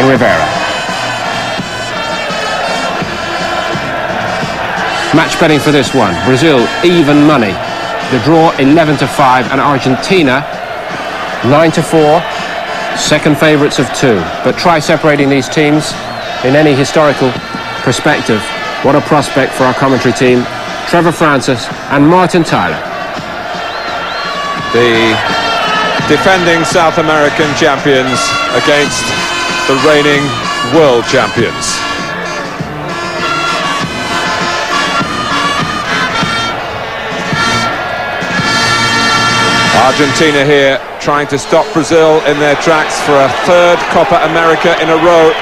Rivera. Match betting for this one. Brazil, even money. The draw 11-5, and Argentina 9-4. Second favourites of 2. But try separating these teams in any historical perspective. What a prospect for our commentary team, Trevor Francis and Martin Tyler. The defending South American champions against the reigning world champions. Argentina here trying to stop Brazil in their tracks for a third Copa America in a row.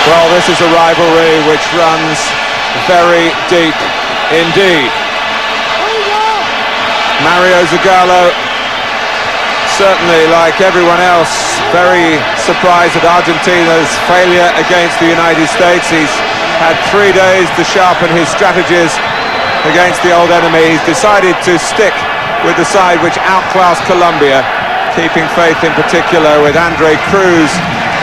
Well, this is a rivalry which runs very deep indeed. Mario Zagallo, certainly like everyone else, very surprised at Argentina's failure against the United States. He's had 3 days to sharpen his strategies against the old enemy. He's decided to stick with the side which outclassed Colombia, keeping faith in particular with Andre Cruz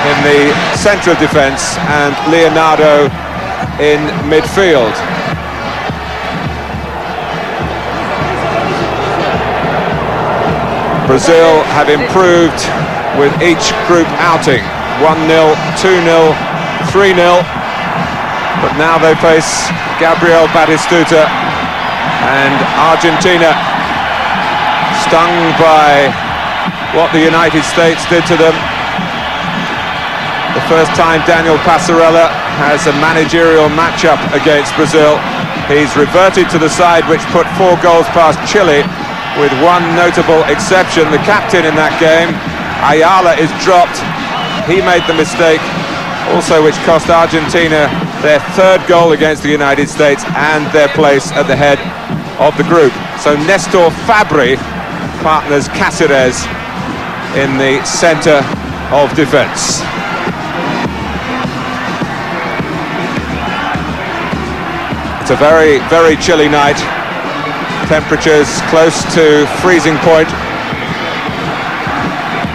in the centre of defence and Leonardo in midfield. Brazil have improved with each group outing. 1-0, 2-0, 3-0. But now they face Gabriel Batistuta, and Argentina, stung by what the United States did to them. The first time Daniel Passarella has a managerial matchup against Brazil. He's reverted to the side which put 4 goals past Chile, with one notable exception. The captain in that game, Ayala, is dropped. He made the mistake, also which cost Argentina their 3rd goal against the United States and their place at the head of the group. So Nestor Fabri partners Cáceres in the centre of defence. It's a very, very chilly night. Temperatures close to freezing point.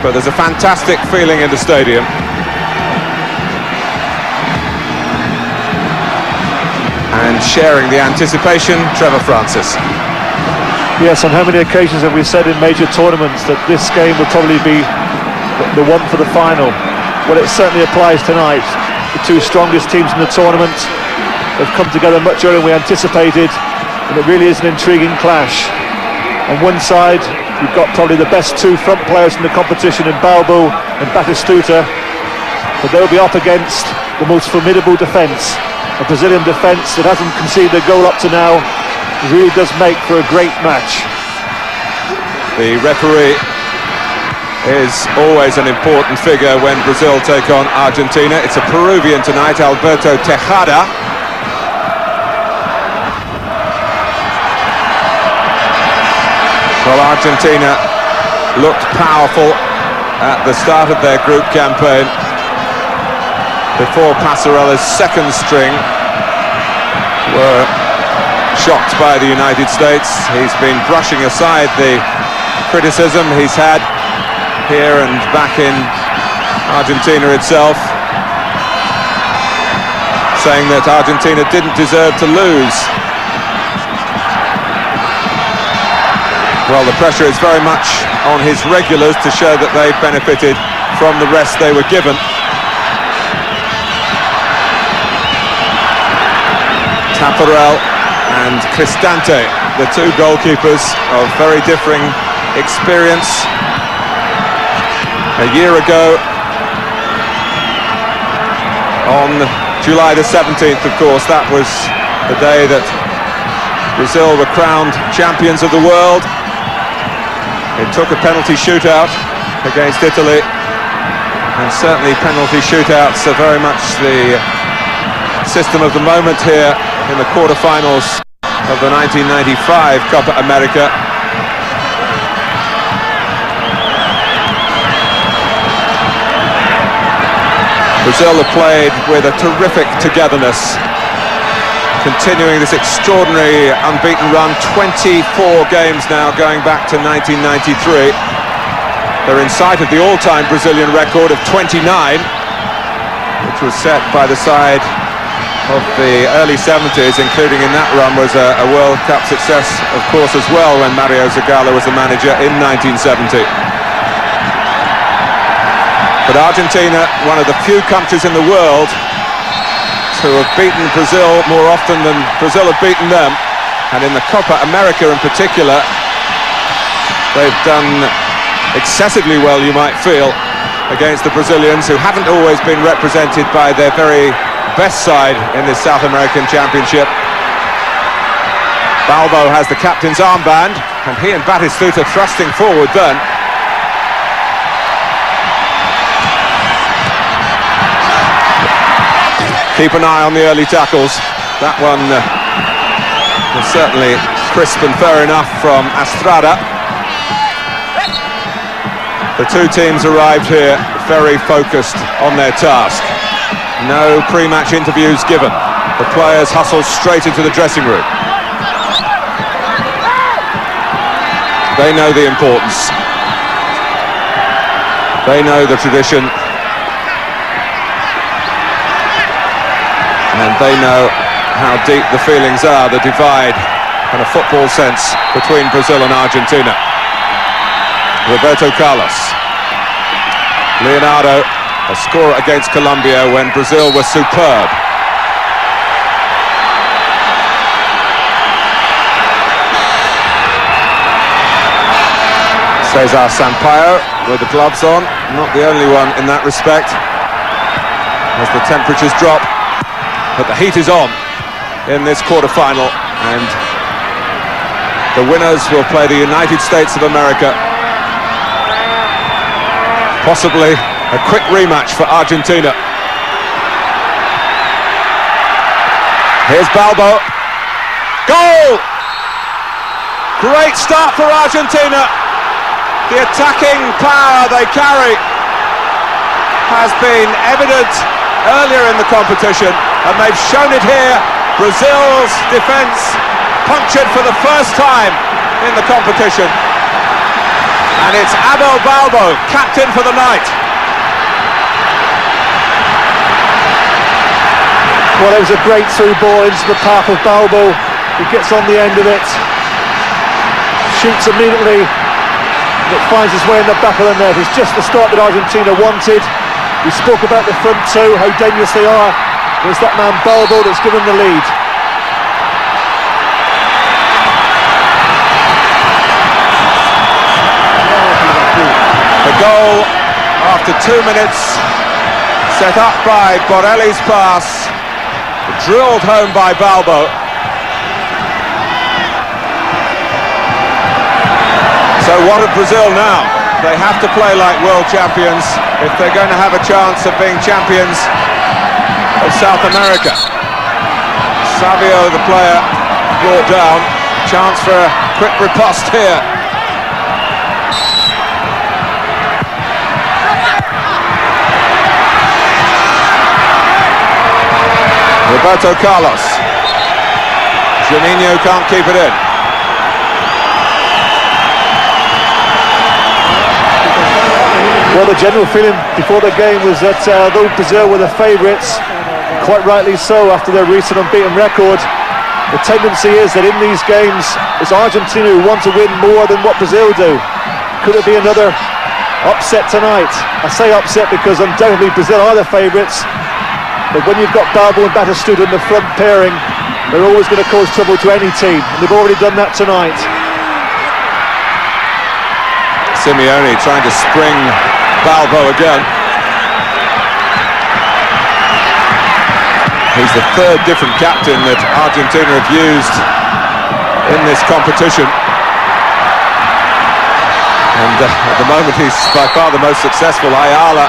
But there's a fantastic feeling in the stadium. And sharing the anticipation, Trevor Francis. Yes, on how many occasions have we said in major tournaments that this game will probably be the one for the final? Well, it certainly applies tonight. The 2 strongest teams in the tournament have come together much earlier than we anticipated, and it really is an intriguing clash. On one side, you've got probably the best 2 front players in the competition in Balbo and Batistuta, but they'll be up against the most formidable defence, a Brazilian defence that hasn't conceded a goal up to now. It really does make for a great match. The referee is always an important figure when Brazil take on Argentina. It's a Peruvian tonight, Alberto Tejada. Well, Argentina looked powerful at the start of their group campaign before Passarella's second string were shocked by the United States. He's been brushing aside the criticism he's had here and back in Argentina itself, saying that Argentina didn't deserve to lose. Well, the pressure is very much on his regulars to show that they've benefited from the rest they were given. Taparel and Cristante, the two goalkeepers of very differing experience. A year ago, on July the 17th, of course, that was the day that Brazil were crowned champions of the world. It took a penalty shootout against Italy, and certainly penalty shootouts are very much the system of the moment here in the quarterfinals of the 1995 Copa América. Brazil have played with a terrific togetherness, continuing this extraordinary unbeaten run, 24 games now going back to 1993. They're in sight of the all-time Brazilian record of 29, which was set by the side of the early 70s, including in that run was a World Cup success, of course, as well, when Mario Zagallo was the manager in 1970. But Argentina, one of the few countries in the world who have beaten Brazil more often than Brazil have beaten them, and in the Copa América in particular, they've done excessively well, you might feel, against the Brazilians, who haven't always been represented by their very best side in this South American Championship. Balbo has the captain's armband, and he and Batistuta thrusting forward then. Keep an eye on the early tackles. That one was certainly crisp and fair enough from Estrada. The two teams arrived here very focused on their task. No pre-match interviews given. The players hustled straight into the dressing room. They know the importance. They know the tradition. And they know how deep the feelings are, the divide in a football sense between Brazil and Argentina. Roberto Carlos. Leonardo, a scorer against Colombia when Brazil were superb. Cesar Sampaio with the gloves on, not the only one in that respect, as the temperatures drop. But the heat is on in this quarter-final, and the winners will play the United States of America. Possibly a quick rematch for Argentina. Here's Balbo. Goal! Great start for Argentina. The attacking power they carry has been evident earlier in the competition, and they've shown it here. Brazil's defence punctured for the first time in the competition, and it's Abel Balbo, captain for the night. Well, it was a great through ball into the path of Balbo. He gets on the end of it, shoots immediately, and it finds its way in the back of the net. It's just the start that Argentina wanted. We spoke about the front two, how dangerous they are. There's that man Balbo that's given the lead. The goal after 2 minutes, set up by Borelli's pass, drilled home by Balbo. So what of Brazil now? They have to play like world champions if they're going to have a chance of being champions of South America. Savio, the player, brought down. Chance for a quick riposte here. Roberto Carlos. Juninho can't keep it in. Well, the general feeling before the game was that though Brazil were the favourites, quite rightly so after their recent unbeaten record, the tendency is that in these games it's Argentina who want to win more than what Brazil do. Could it be another upset tonight? I say upset because undoubtedly Brazil are the favourites, but when you've got Balbo and Batistuta in the front pairing, they're always going to cause trouble to any team, and they've already done that tonight. Simeone trying to spring Balbo again. He's the third different captain that Argentina have used in this competition. And at the moment he's by far the most successful. Ayala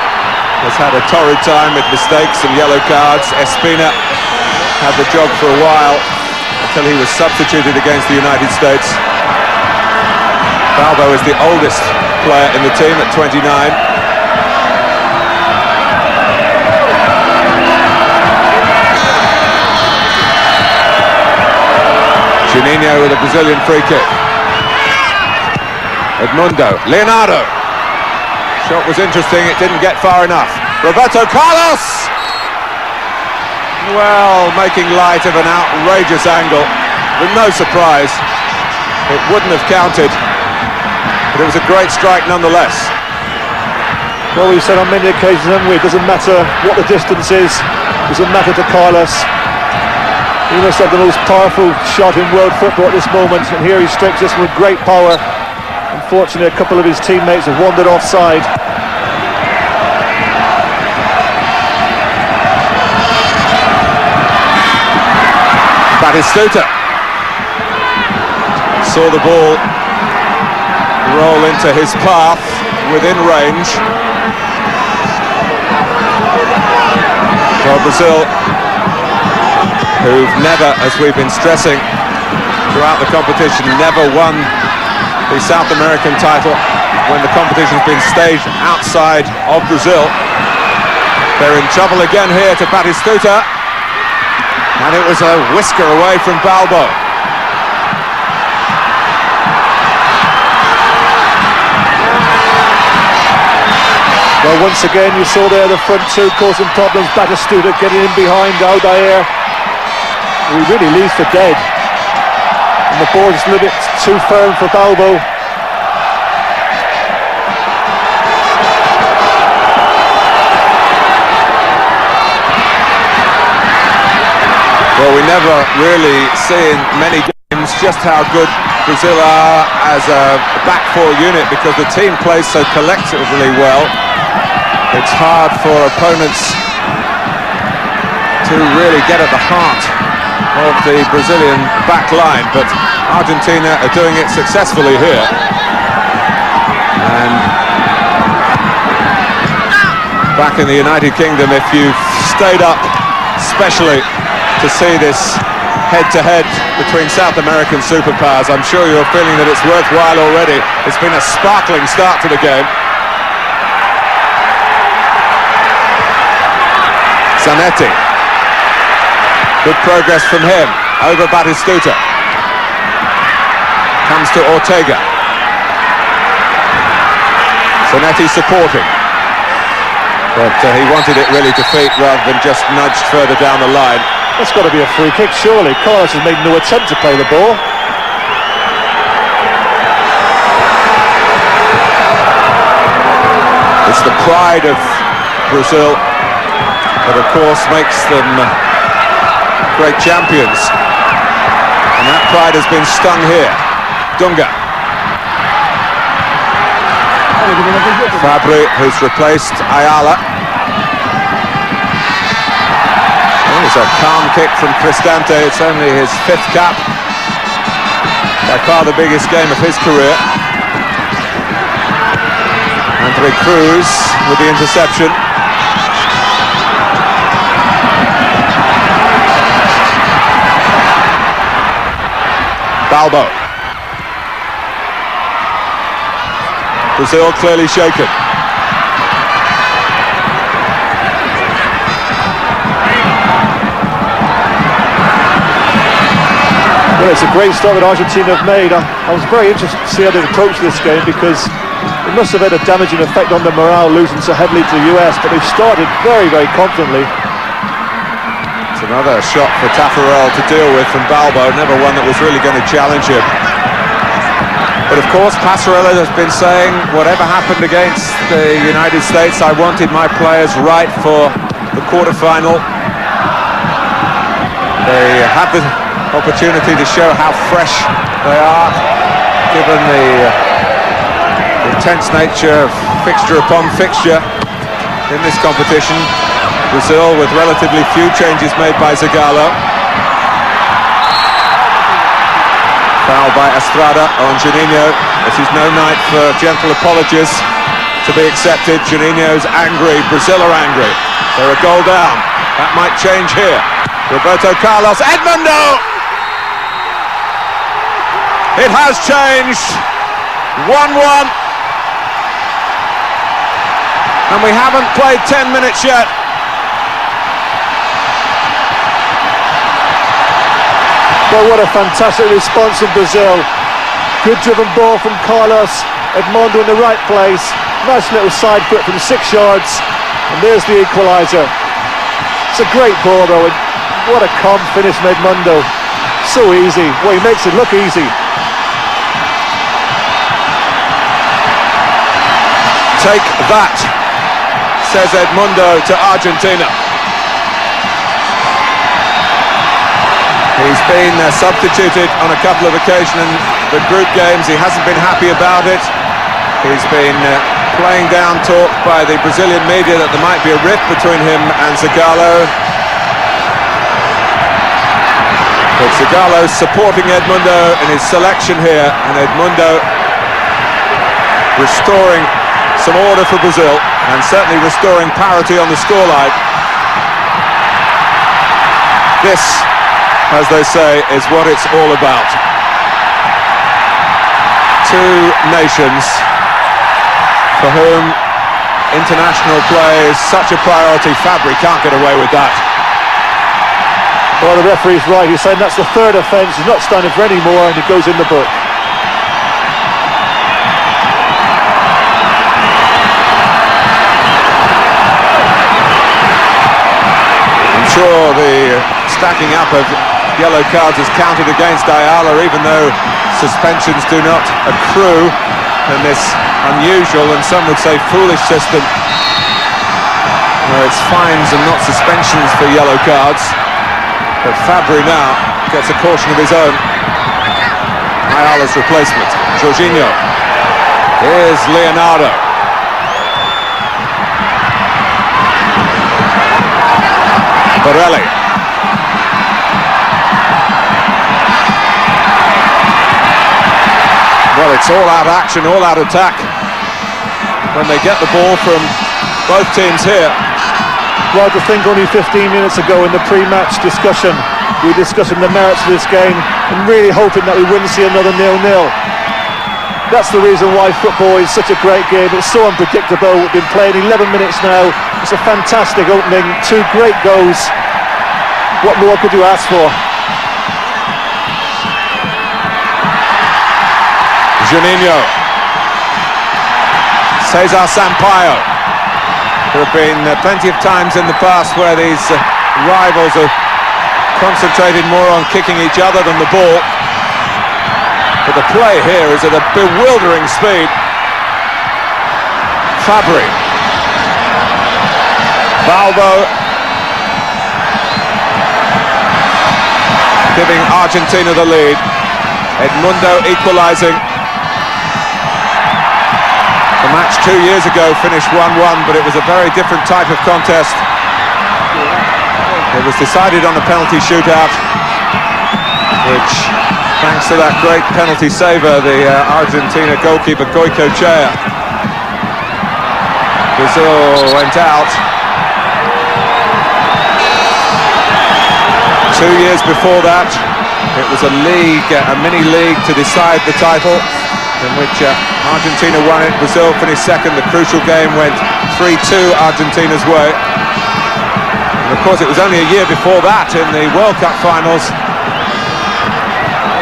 has had a torrid time with mistakes and yellow cards. Espina had the job for a while until he was substituted against the United States. Balbo is the oldest player in the team at 29. Juninho with a Brazilian free kick. Edmundo, Leonardo. Shot was interesting, it didn't get far enough. Roberto Carlos! Well, making light of an outrageous angle. With no surprise, it wouldn't have counted. But it was a great strike nonetheless. Well, we've said on many occasions, haven't we? It doesn't matter what the distance is, it doesn't matter to Carlos. He must have the most powerful shot in world football at this moment, and here he strikes this with great power. Unfortunately, a couple of his teammates have wandered offside. Batistuta saw the ball roll into his path within range. Well, Brazil, who've never, as we've been stressing throughout the competition, never won the South American title when the competition's been staged outside of Brazil. They're in trouble again here to Batistuta, and it was a whisker away from Balbo. Well, once again you saw there the front two causing problems. Batistuta getting in behind Aldair. He really leaves for dead, and the ball is a little bit too firm for Balbo. Well, we never really see in many games just how good Brazil are as a back four unit, because the team plays so collectively well. It's hard for opponents to really get at the heart of the Brazilian back line, but Argentina are doing it successfully here. And back in the United Kingdom, if you've stayed up especially to see this head-to-head between South American superpowers, I'm sure you're feeling that it's worthwhile already. It's been a sparkling start to the game. Zanetti. Good progress from him, over Batistuta. Comes to Ortega. Zanetti supporting. But he wanted it really to feet rather than just nudged further down the line. That's got to be a free kick, surely. Carlos has made no attempt to play the ball. It's the pride of Brazil that, of course, makes them great champions, and that pride has been stung here. Dunga. Fabri, who's replaced Ayala. Oh, it's a calm kick from Cristante. It's only his 5th cap, by far the biggest game of his career. Andre Cruz with the interception. Balbo. Brazil clearly shaken. Well, it's a great start that Argentina have made. I was very interested to see how they approach this game, because it must have had a damaging effect on the morale losing so heavily to the US, but they've started very, very confidently. It's another shot for Tafarel to deal with from Balbo, never one that was really going to challenge him. But of course, Passarella has been saying, whatever happened against the United States, I wanted my players right for the quarterfinal. They had the opportunity to show how fresh they are, given the intense nature of fixture upon fixture in this competition. Brazil with relatively few changes made by Zagallo. Foul by Estrada on Juninho. This is no night for gentle apologies to be accepted. Juninho's angry, Brazil are angry. They're a goal down. That might change here. Roberto Carlos, Edmundo! It has changed. 1-1. And we haven't played 10 minutes yet. Well, what a fantastic response from Brazil. Good driven ball from Carlos. Edmundo in the right place. Nice little side foot from 6 yards. And there's the equaliser. It's a great ball though. And what a calm finish from Edmundo. So easy. Well, he makes it look easy. Take that, says Edmundo to Argentina. He's been substituted on a couple of occasions in the group games. He hasn't been happy about it. He's been playing down talk by the Brazilian media that there might be a rift between him and Zagallo. But Zagallo's supporting Edmundo in his selection here, and Edmundo restoring some order for Brazil, and certainly restoring parity on the scoreline. This, as they say, is what it's all about. Two nations for whom international play is such a priority. Fabri can't get away with that. Well, the referee's right. He's saying that's the third offence. He's not standing for any more, and it goes in the book. Sure, the stacking up of yellow cards has counted against Ayala, even though suspensions do not accrue in this unusual and some would say foolish system where it's fines and not suspensions for yellow cards. But Fabri now gets a caution of his own. Ayala's replacement, Jorginho. Here's Leonardo. Borelli. Well, it's all-out action, all-out attack when they get the ball from both teams here. Well, to think only 15 minutes ago in the pre-match discussion, we were discussing the merits of this game and really hoping that we wouldn't see another 0-0. That's the reason why football is such a great game. It's so unpredictable. We've been playing 11 minutes now. It's a fantastic opening, 2 great goals. What more could you ask for? Juninho. Cesar Sampaio. There have been plenty of times in the past where these rivals have concentrated more on kicking each other than the ball. But the play here is at a bewildering speed. Fabri. Balbo. Giving Argentina the lead. Edmundo equalising. The match 2 years ago finished 1-1, but it was a very different type of contest. It was decided on a penalty shootout, which, thanks to that great penalty saver, the Argentina goalkeeper Goicoechea. Brazil went out. 2 years before that, it was a league, a mini-league to decide the title, in which Argentina won it, Brazil finished second. The crucial game went 3-2 Argentina's way. And of course, it was only a year before that, in the World Cup finals,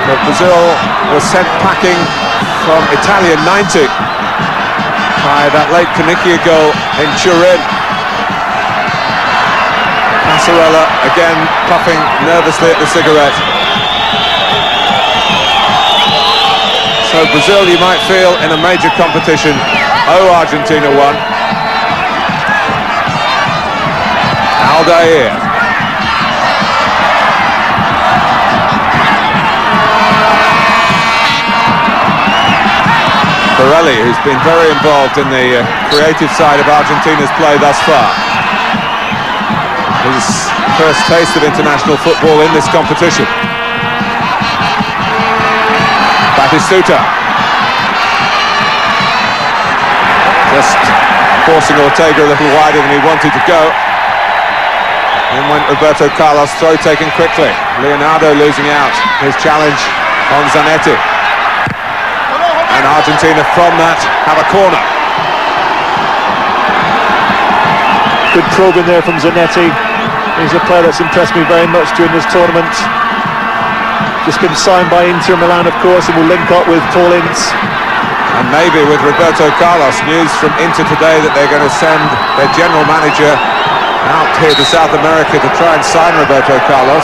But Brazil was sent packing from Italian 90 by that late Canikia goal in Turin. Passarella again puffing nervously at the cigarette. So Brazil, you might feel, in a major competition. Oh, Argentina won. Aldair. Borelli, who's been very involved in the creative side of Argentina's play thus far. His first taste of international football in this competition. Batistuta. Just forcing Ortega a little wider than he wanted to go. In went Roberto Carlos, throw taken quickly. Leonardo losing out his challenge on Zanetti. And Argentina from that have a corner. Good probing there from Zanetti. He's a player that's impressed me very much during this tournament. Just been signed by Inter Milan, of course, and will link up with Paul Ince. And maybe with Roberto Carlos, news from Inter today that they're going to send their general manager out here to South America to try and sign Roberto Carlos.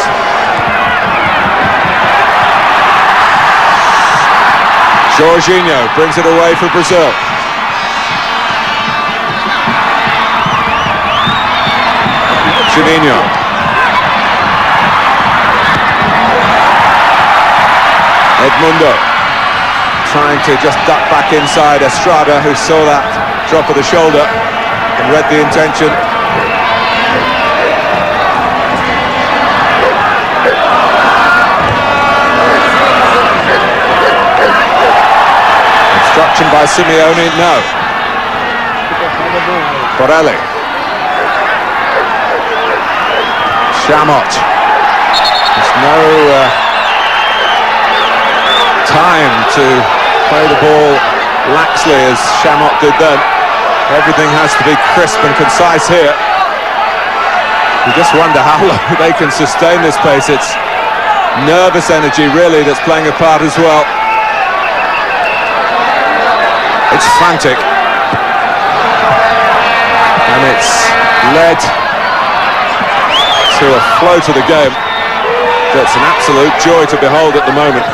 Jorginho brings it away for Brazil. Juninho. Edmundo trying to just duck back inside Estrada, who saw that drop of the shoulder and read the intention. Obstruction by Simeone, no. Borelli. Chamot. There's no time to play the ball laxly as Chamot did then. Everything has to be crisp and concise here. You just wonder how long they can sustain this pace. It's nervous energy really that's playing a part as well. It's frantic. And it's led to a flow to the game that's an absolute joy to behold at the moment.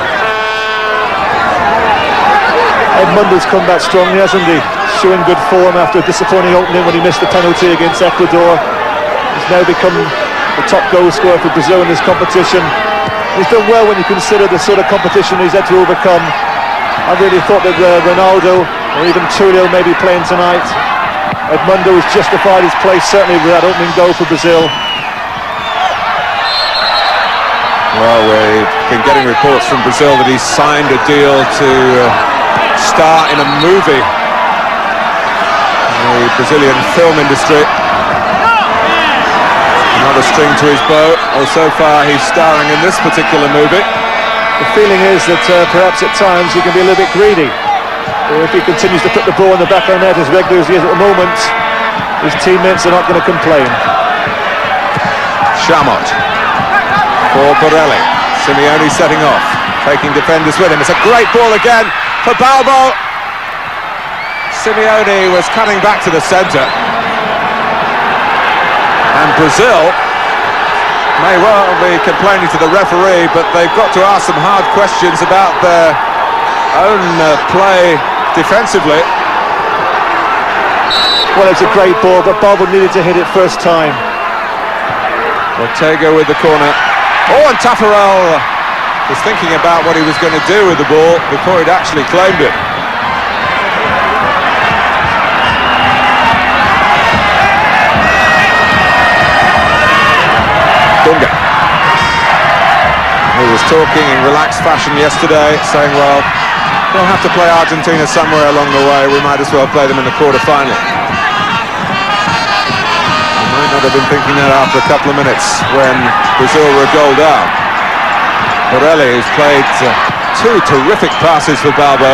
Edmundo's come back strongly, hasn't he? Showing good form after a disappointing opening when he missed the penalty against Ecuador. He's now become the top goal scorer for Brazil in this competition. He's done well when you consider the sort of competition he's had to overcome. I really thought that Ronaldo or even Tulio may be playing tonight. Edmundo has justified his place certainly with that opening goal for Brazil. Well, we've been getting reports from Brazil that he's signed a deal to star in a movie in the Brazilian film industry. Another string to his bow. Oh, so far he's starring in this particular movie. The feeling is that perhaps at times he can be a little bit greedy. Or if he continues to put the ball in the back of the net as regularly as he is at the moment, his teammates are not going to complain. Chamot for Borelli. Simeone setting off, taking defenders with him. It's a great ball again for Balbo. Simeone was cutting back to the centre. And Brazil may well be complaining to the referee, but they've got to ask some hard questions about their own play defensively. Well, it's a great ball, but Balbo needed to hit it first time. Ortega with the corner. Oh, and Taffarel was thinking about what he was going to do with the ball before he'd actually claimed it. Dunga, who was talking in relaxed fashion yesterday, saying, well, we'll have to play Argentina somewhere along the way. We might as well play them in the quarter-final. Might not have been thinking that after a couple of minutes when Brazil were a goal down. Borelli, who's played two terrific passes for Balbo.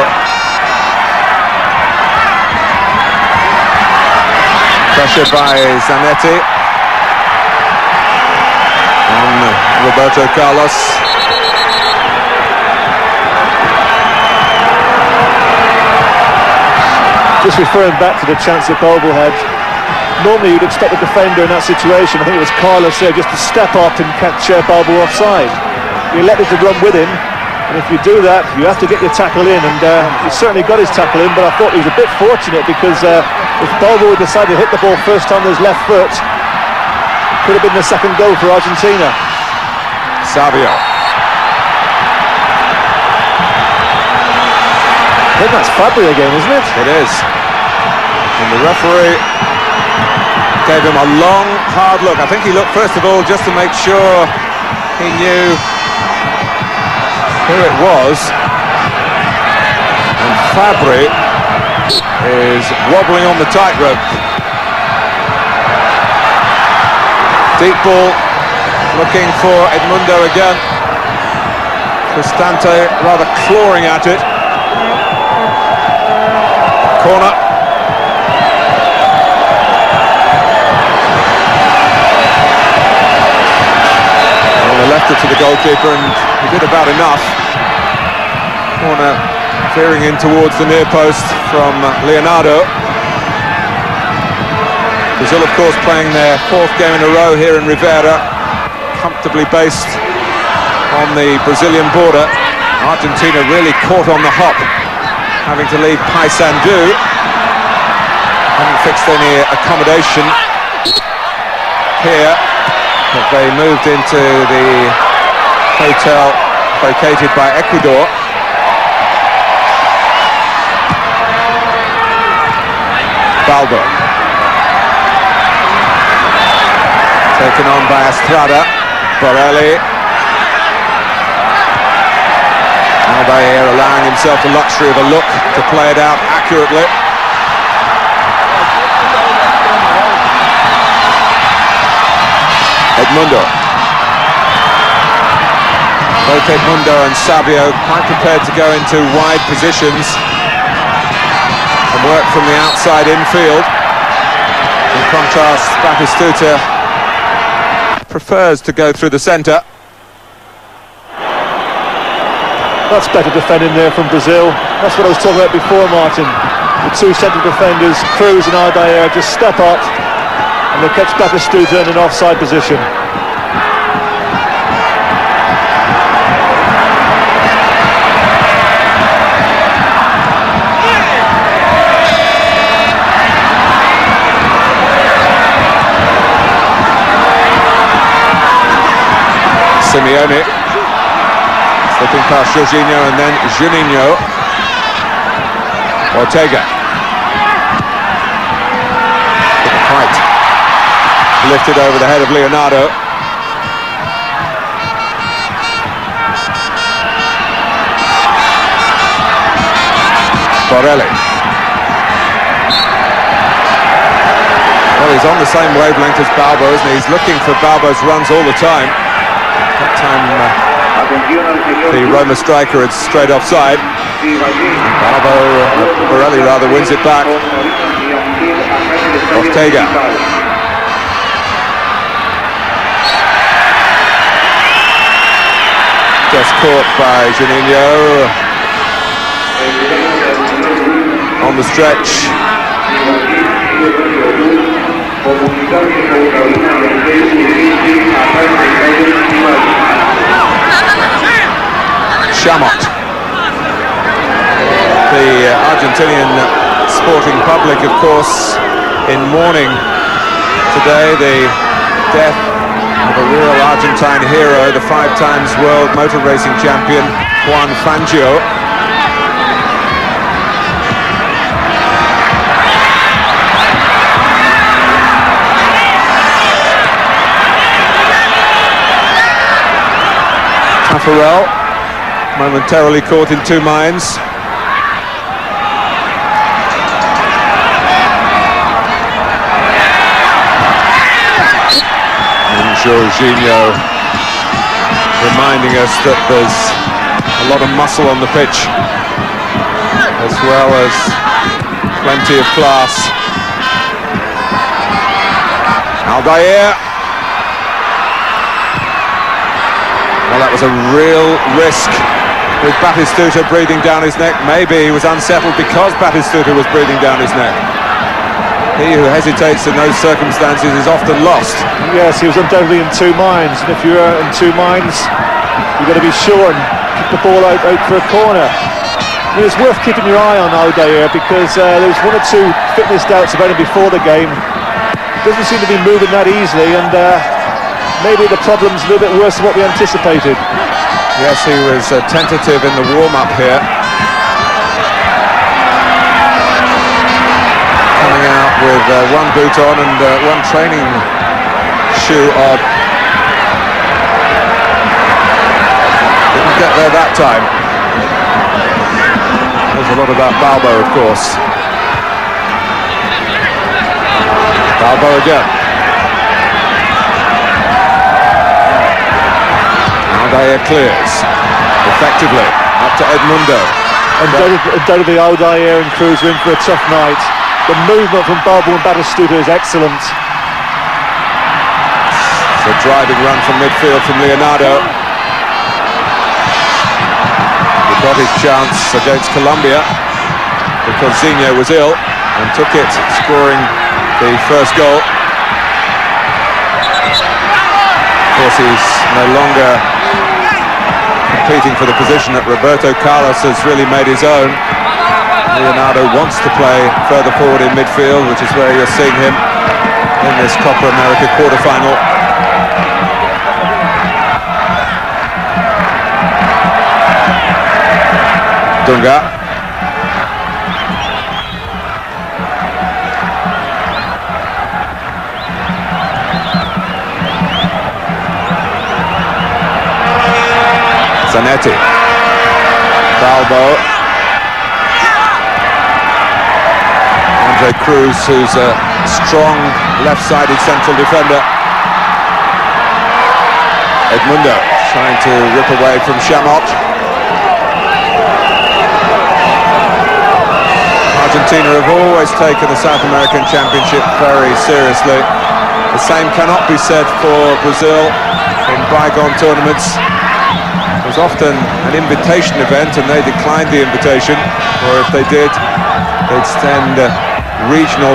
Pressure by Zanetti on Roberto Carlos. Just referring back to the chance that Bogle had, normally you'd expect a defender in that situation, I think it was Carlos there, just to step up and catch Bogle offside. You let it to run with him, and if you do that, you have to get your tackle in, and he certainly got his tackle in, but I thought he was a bit fortunate because if Bogle decided to hit the ball first time with his left foot, could have been the second goal for Argentina. Savio. I think that's Fabry again, isn't it? It is. And the referee gave him a long, hard look. I think he looked first of all just to make sure he knew who it was. And Fabry is wobbling on the tightrope. Deep ball, looking for Edmundo again. Cristante rather clawing at it. Corner. Well, they left it to the goalkeeper and he did about enough. Corner veering in towards the near post from Leonardo. Brazil, of course, playing their fourth game in a row here in Rivera, comfortably based on the Brazilian border. Argentina really caught on the hop, having to leave Paysandú. Haven't fixed any accommodation here, but they moved into the hotel vacated by Ecuador. Balbo. Taken on by Estrada. Borelli. Aldair allowing himself the luxury of a look to play it out accurately. Edmundo. Both Edmundo and Savio quite prepared to go into wide positions and work from the outside infield. In contrast, Batistuta prefers to go through the centre. That's better defending there from Brazil. That's what I was talking about before, Martin. The two central defenders, Cruz and Aldair, just step up and they catch Batistuta in an offside position. Simeone slipping past Jorginho and then Juninho. Ortega. With a height. Lifted over the head of Leonardo. Borelli. Well, he's on the same wavelength as Balbo, isn't he? He's looking for Balbo's runs all the time. That time the Roma striker had straight offside. Borelli rather wins it back. Ortega. Just caught by Juninho on the stretch. Chamot. The Argentinian sporting public, of course, in mourning today the death of a real Argentine hero, the 5 times world motor racing champion Juan Fangio. Tafarel momentarily caught in two minds. And Jorginho reminding us that there's a lot of muscle on the pitch, as well as plenty of class. Aldair. Well, that was a real risk with Batistuta breathing down his neck. Maybe he was unsettled because Batistuta was breathing down his neck. He who hesitates in those circumstances is often lost. Yes, he was undoubtedly in two minds, and if you're in two minds, you've got to be sure and kick the ball out for a corner. I mean, it's worth keeping your eye on Aldair because there was one or two fitness doubts about him before the game. Doesn't seem to be moving that easily, and maybe the problem's a little bit worse than what we anticipated. Yes, he was tentative in the warm-up here. Coming out with one boot on and one training shoe on. Didn't get there that time. There's a lot about Balbo, of course. Balbo again. Aldair clears effectively up to Edmundo. Undoubtedly Aldair and Cruz are in for a tough night. The movement from Balbo and Batistuta is excellent. It's a driving run from midfield from Leonardo. He got his chance against Colombia because Zinho was ill and took it, scoring the first goal. Of course, he's no longer competing for the position that Roberto Carlos has really made his own. Leonardo wants to play further forward in midfield, which is where you're seeing him in this Copa America quarter-final. Dunga. Zanetti. Balbo. Cruz, who's a strong left-sided central defender. Edmundo trying to rip away from Chamot. Argentina have always taken the South American Championship very seriously. The same cannot be said for Brazil in bygone tournaments. It was often an invitation event and they declined the invitation, or if they did, they'd send regional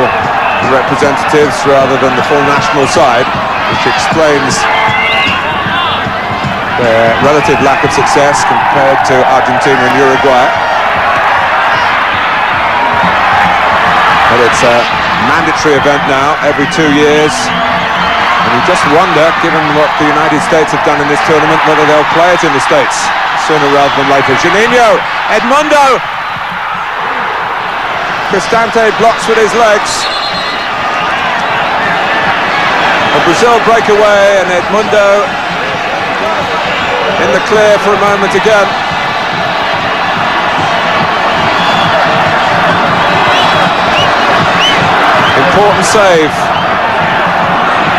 representatives rather than the full national side, which explains their relative lack of success compared to Argentina and Uruguay. But it's a mandatory event now, every 2 years, and you just wonder, given what the United States have done in this tournament, whether they'll play it in the States sooner rather than later. Juninho, Edmundo! Cristante blocks with his legs. A Brazil breakaway and Edmundo in the clear for a moment again. Important save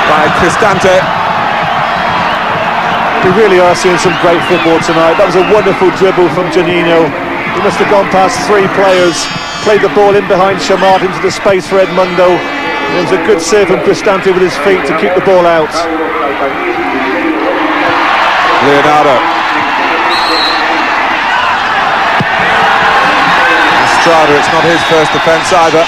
by Cristante. We really are seeing some great football tonight. That was a wonderful dribble from Juninho. He must have gone past three players. Played the ball in behind Chamot into the space for Edmundo. It was a good save from Cristante with his feet to keep the ball out. Leonardo. Estrada, it's not his first defence either.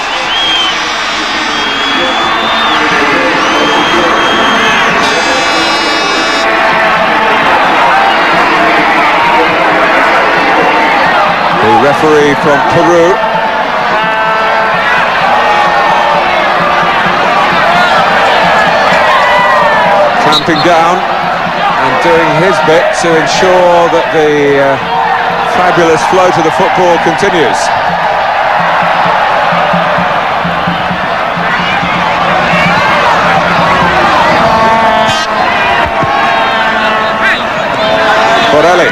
The referee from Peru. Clamping down and doing his bit to ensure that the fabulous flow to the football continues. Borelli.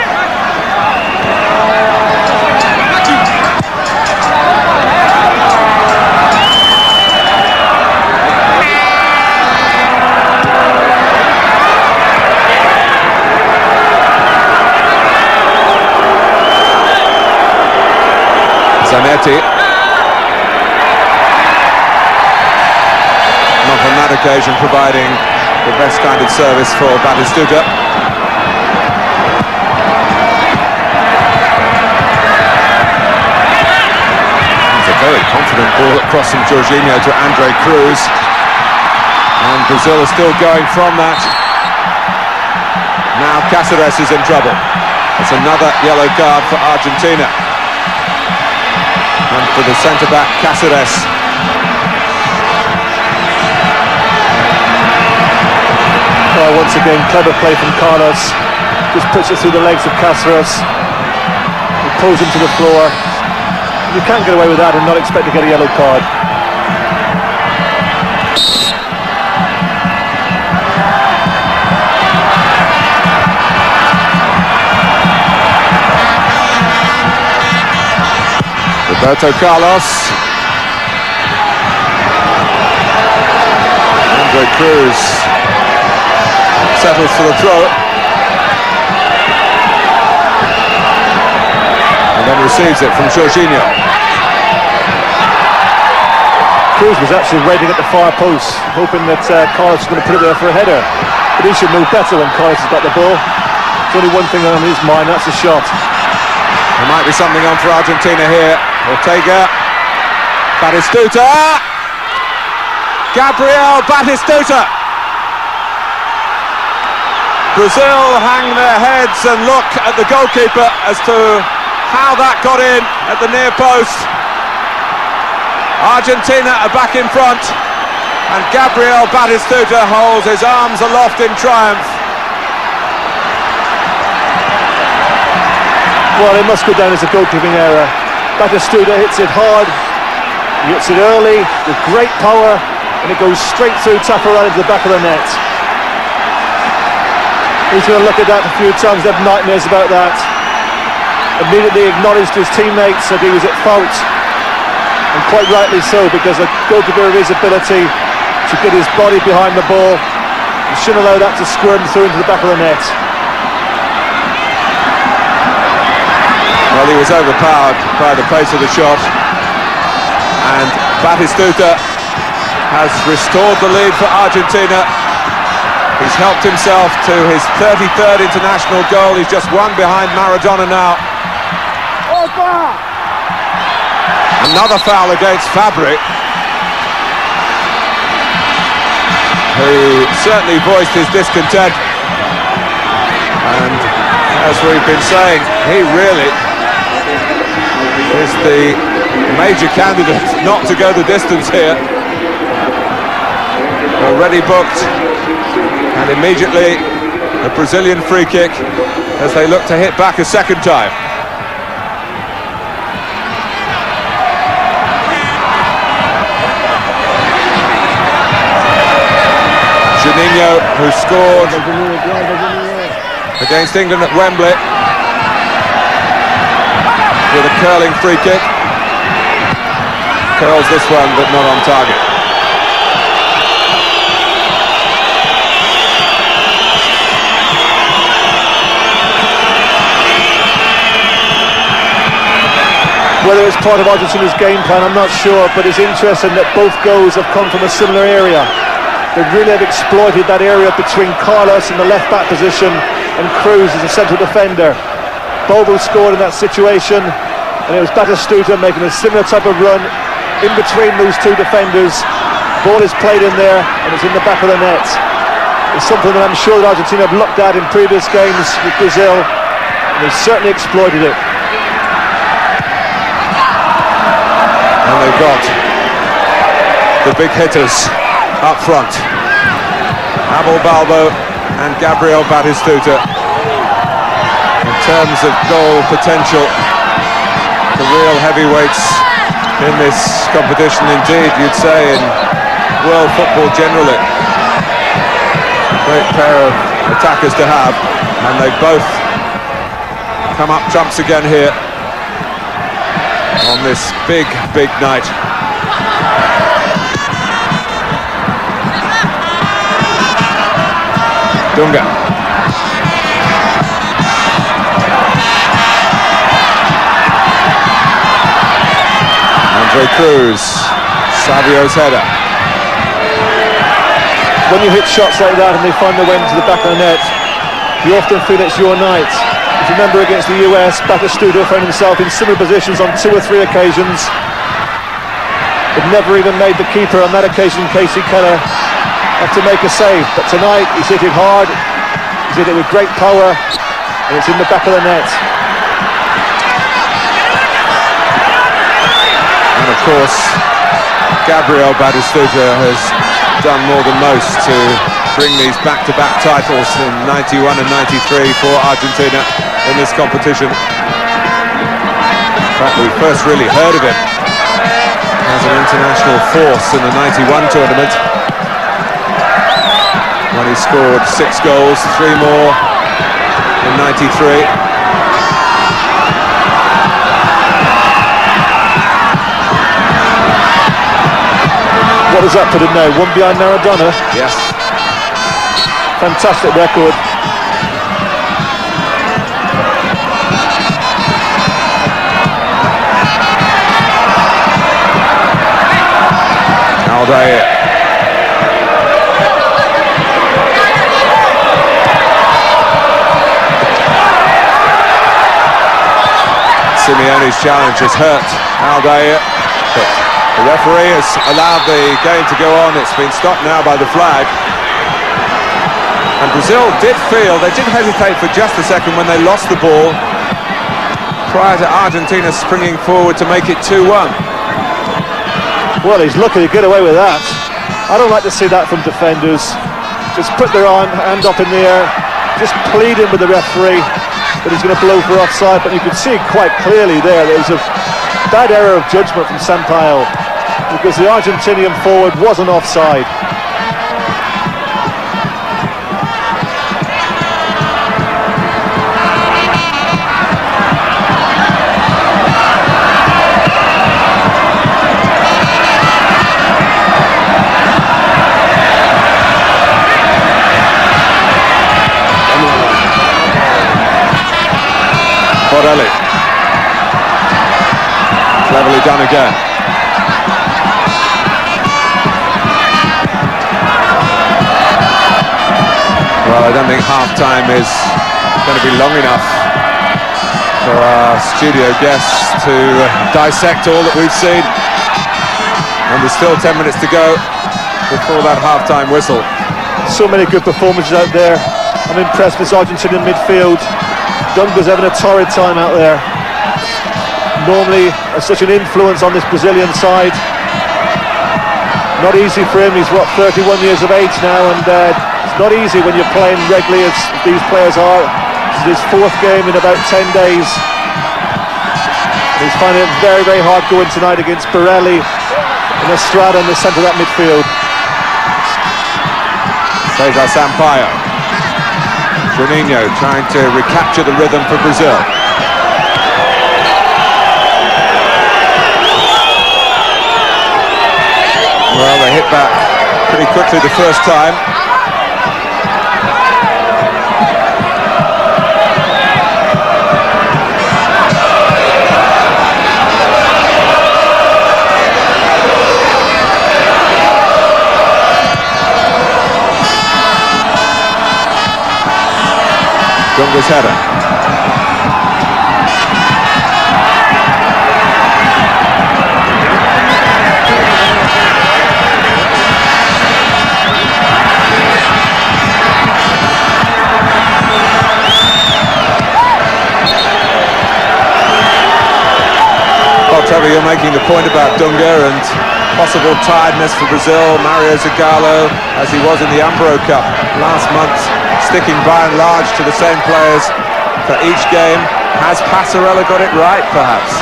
Zanetti. Not on that occasion providing the best kind of service for Batistuta. Confident ball across from Jorginho to Andre Cruz. And Brazil are still going from that. Now Cáceres is in trouble. It's another yellow card for Argentina. And for the centre-back, Cáceres. Oh, once again, clever play from Carlos. Just puts it through the legs of Cáceres. He pulls him to the floor. You can't get away with that and not expect to get a yellow card. Roberto Carlos. Andre Cruz settles for the throw. And then receives it from Jorginho. Cruz was actually waiting at the far post, hoping that Carlos was going to put it there for a header. But he should know better when Carlos has got the ball. There's only one thing on his mind, that's the shot. There might be something on for Argentina here. Ortega, Batistuta, Gabriel Batistuta. Brazil hang their heads and look at the goalkeeper as to how that got in at the near post. Argentina are back in front, and Gabriel Batistuta holds his arms aloft in triumph. Well, it must go down as a goalkeeping error. Batistuta hits it hard, he hits it early, with great power, and it goes straight through Taparelli into the back of the net. He's going to look at that a few times, have nightmares about that. Immediately acknowledged to his teammates that he was at fault, and quite rightly so, because a goalkeeper of his ability to get his body behind the ball, he shouldn't allow that to squirm through into the back of the net. Well, he was overpowered by the pace of the shot, and Batistuta has restored the lead for Argentina. He's helped himself to his 33rd international goal. He's just one behind Maradona now. Copa! Another foul against Fabri, who certainly voiced his discontent. And as we've been saying, he really is the major candidate not to go the distance here. Already booked, and immediately a Brazilian free kick as they look to hit back a second time. Juninho, who scored against England at Wembley with a curling free kick. Curls this one, but not on target. Whether it's part of Argentina's game plan, I'm not sure, but it's interesting that both goals have come from a similar area. They really have exploited that area between Carlos in the left-back position and Cruz as a central defender. Bobo scored in that situation, and it was Batistuta making a similar type of run in between those two defenders. Ball is played in there, and it's in the back of the net. It's something that I'm sure that Argentina have looked at in previous games with Brazil, and they've certainly exploited it. And they've got the big hitters up front, Abel Balbo and Gabriel Batistuta. In terms of goal potential, the real heavyweights in this competition, indeed, you'd say, in world football generally. A great pair of attackers to have, and they both come up trumps again here on this big night. Dunga. Andre Cruz, Savio's header. When you hit shots like that and they find their way into the back of the net, you often feel it's your night. If you remember against the US, Batistuta found himself in similar positions on 2 or 3 occasions. It never even made the keeper on that occasion, Casey Keller, have to make a save. But tonight, he's hit it hard, he's hit it with great power, and it's in the back of the net. And of course, Gabriel Batistuta has done more than most to bring these back-to-back titles in 91 and 93 for Argentina in this competition. In fact, we first really heard of him as an international force in the 91 tournament, when he scored 6 goals, 3 more in 93. What does that put him now? One behind Maradona? Yes. Fantastic record. Aldair. Simeone's challenge has hurt Aldair, but the referee has allowed the game to go on. It's been stopped now by the flag. And Brazil did hesitate for just a second when they lost the ball, prior to Argentina springing forward to make it 2-1. Well, he's lucky to get away with that. I don't like to see that from defenders. Just put their hand up in the air, just pleading with the referee that he's going to blow for offside. But you can see quite clearly there was a bad error of judgment from Sampaio, because the Argentinian forward wasn't offside. Borelli. Cleverly done again. Well, I don't think half-time is going to be long enough for our studio guests to dissect all that we've seen. And there's still 10 minutes to go before that half-time whistle. So many good performances out there. I'm impressed with this Argentinian midfield. Dunga's having a torrid time out there. Normally has such an influence on this Brazilian side. Not easy for him. He's 31 years of age now, and it's not easy when you're playing regularly as these players are. This is his 4th game in about 10 days. He's finding it very, very hard going tonight against Borelli and Estrada in the centre of that midfield. Cesar Sampaio. Juninho trying to recapture the rhythm for Brazil. Well, they hit back pretty quickly the first time. Dunga's header. Well, Trevor, you're making the point about Dunga and possible tiredness for Brazil. Mario Zagallo, as he was in the Umbro Cup last month, sticking by and large to the same players for each game. Has Passarella got it right, perhaps?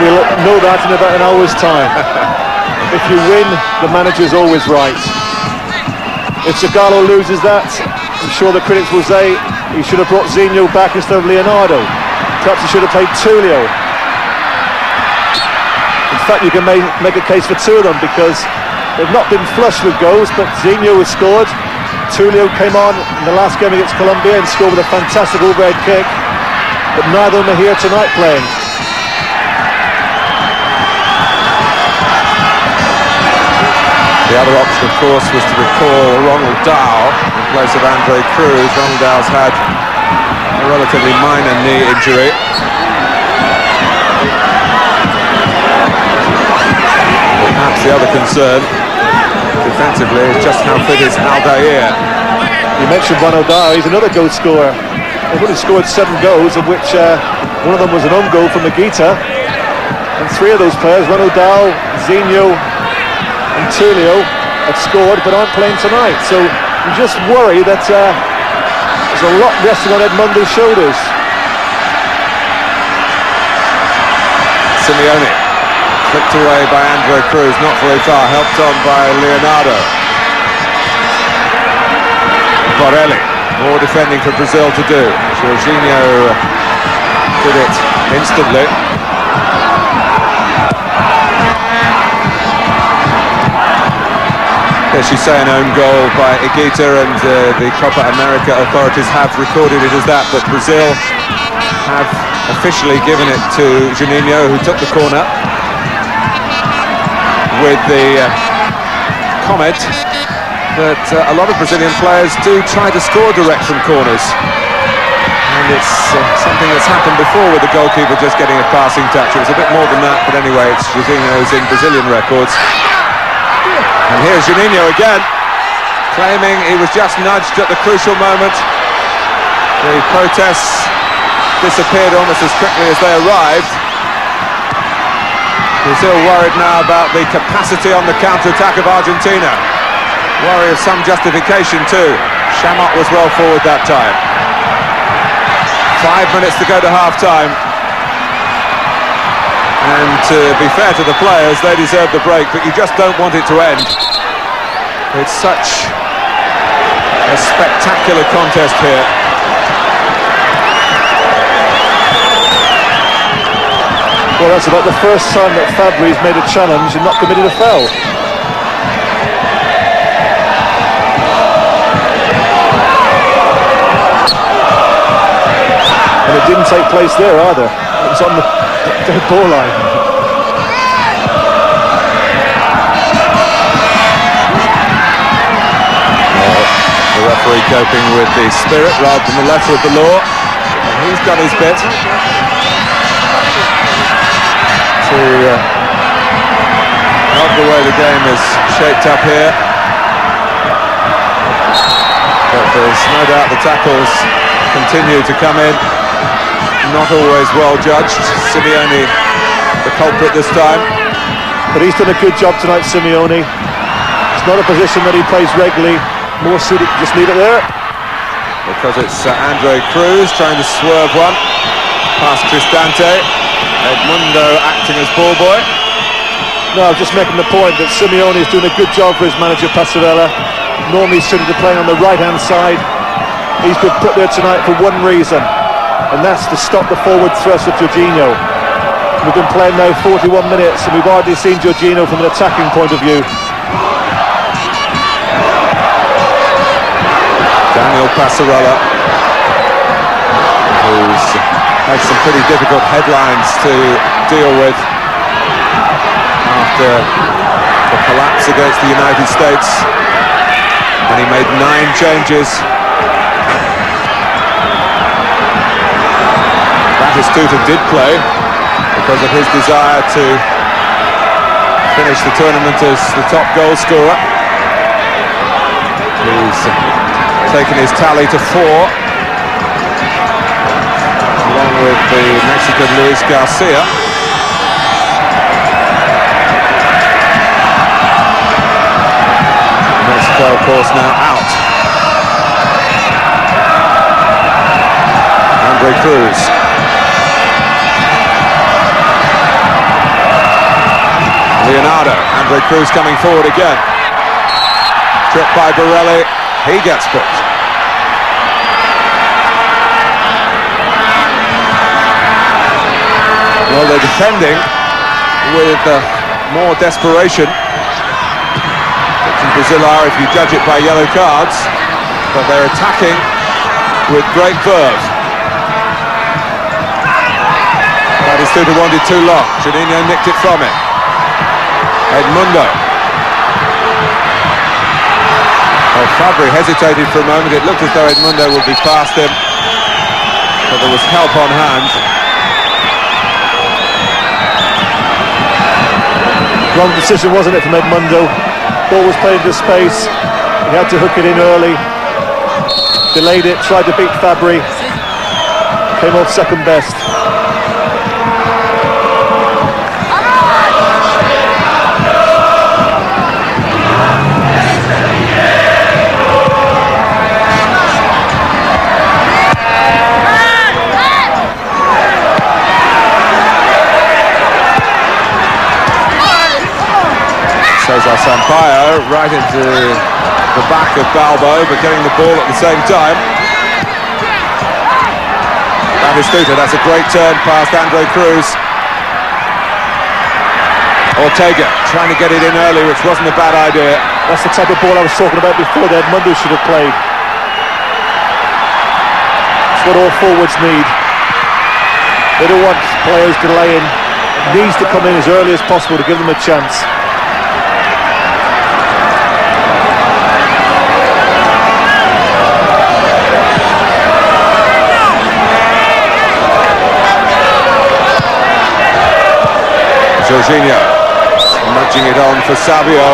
We'll know that in about an hour's time. If you win, the manager's always right. If Zagallo loses that, I'm sure the critics will say he should have brought Zinho back instead of Leonardo. Perhaps he should have played Tullio. In fact, you can make a case for two of them, because they've not been flush with goals, but Zinho has scored. Tullio came on in the last game against Colombia and scored with a fantastic overhead kick, but neither of them are here tonight playing. The other option, of course, was to recall Ronald Dahl in place of Andre Cruz. Ronald Dahl's had a relatively minor knee injury. the other concern defensively, is just how fit is Aldair. You mentioned Ronaldo, he's another goal scorer. He's only scored 7 goals, of which one of them was an own goal from Magita. And 3 of those players, Ronaldo, Zinho and Tulio, have scored but aren't playing tonight. So you just worry that there's a lot resting on Edmundo's shoulders. Simeone, flicked away by Andre Cruz, not very far, helped on by Leonardo. Borelli, more defending for Brazil to do. Jorginho did it instantly. As you say, an own goal by Higuita, and the Copa América authorities have recorded it as that, but Brazil have officially given it to Juninho, who took the corner, with the comment that a lot of Brazilian players do try to score direct from corners, and it's something that's happened before with the goalkeeper just getting a passing touch. It was a bit more than that, but anyway, it's Jorginho's in Brazilian records. And here's Juninho again, claiming he was just nudged at the crucial moment. The protests disappeared almost as quickly as they arrived. Brazil worried now about the capacity on the counter-attack of Argentina. Worry of some justification too. Chamot was well forward that time. 5 minutes to go to half-time. And to be fair to the players, they deserve the break, but you just don't want it to end. It's such a spectacular contest here. Well, that's about the first time that Fabri's made a challenge and not committed a foul. And it didn't take place there either. It was on the dead ball line. The referee coping with the spirit rather than the letter of the law. And he's done his bit to help the way the game is shaped up here. But there's no doubt the tackles continue to come in. Not always well judged. Simeone the culprit this time. But he's done a good job tonight, Simeone. It's not a position that he plays regularly. More suited, just leave it there. Because it's Andre Cruz trying to swerve one past Cristante. Edmundo acting as ball boy. No, I'm just making the point that Simeone is doing a good job for his manager Passarella. Normally suited to playing on the right-hand side. He's been put there tonight for one reason, and that's to stop the forward thrust of Jorginho. We've been playing now 41 minutes, and we've hardly seen Jorginho from an attacking point of view. Daniel Passarella, who's had some pretty difficult headlines to deal with after the collapse against the United States, and he made 9 changes. Batistuta did play because of his desire to finish the tournament as the top goal scorer. He's taken his tally to 4, along with the Mexican Luis Garcia. Mexico, of course, now out. Andre Cruz. Leonardo, Andre Cruz coming forward again. Tripped by Borelli, he gets booked. Well, they're defending with more desperation. Brazil are, if you judge it by yellow cards, but they're attacking with great verve. Batistuta wanted too long. Juninho nicked it from him. Edmundo. Well, Fabri hesitated for a moment. It looked as though Edmundo would be past him, but there was help on hand. Wrong decision, wasn't it, from Edmundo? Ball was played into space. He had to hook it in early. Delayed it, tried to beat Fabry. Came off second best. Cesar Sampaio right into the back of Balbo, but getting the ball at the same time. Batistuta, that's a great turn past Andre Cruz. Ortega trying to get it in early, which wasn't a bad idea. That's the type of ball I was talking about before that Edmundo should have played. That's what all forwards need. They don't want players delaying. It needs to come in as early as possible to give them a chance. Jorginho nudging it on for Savio,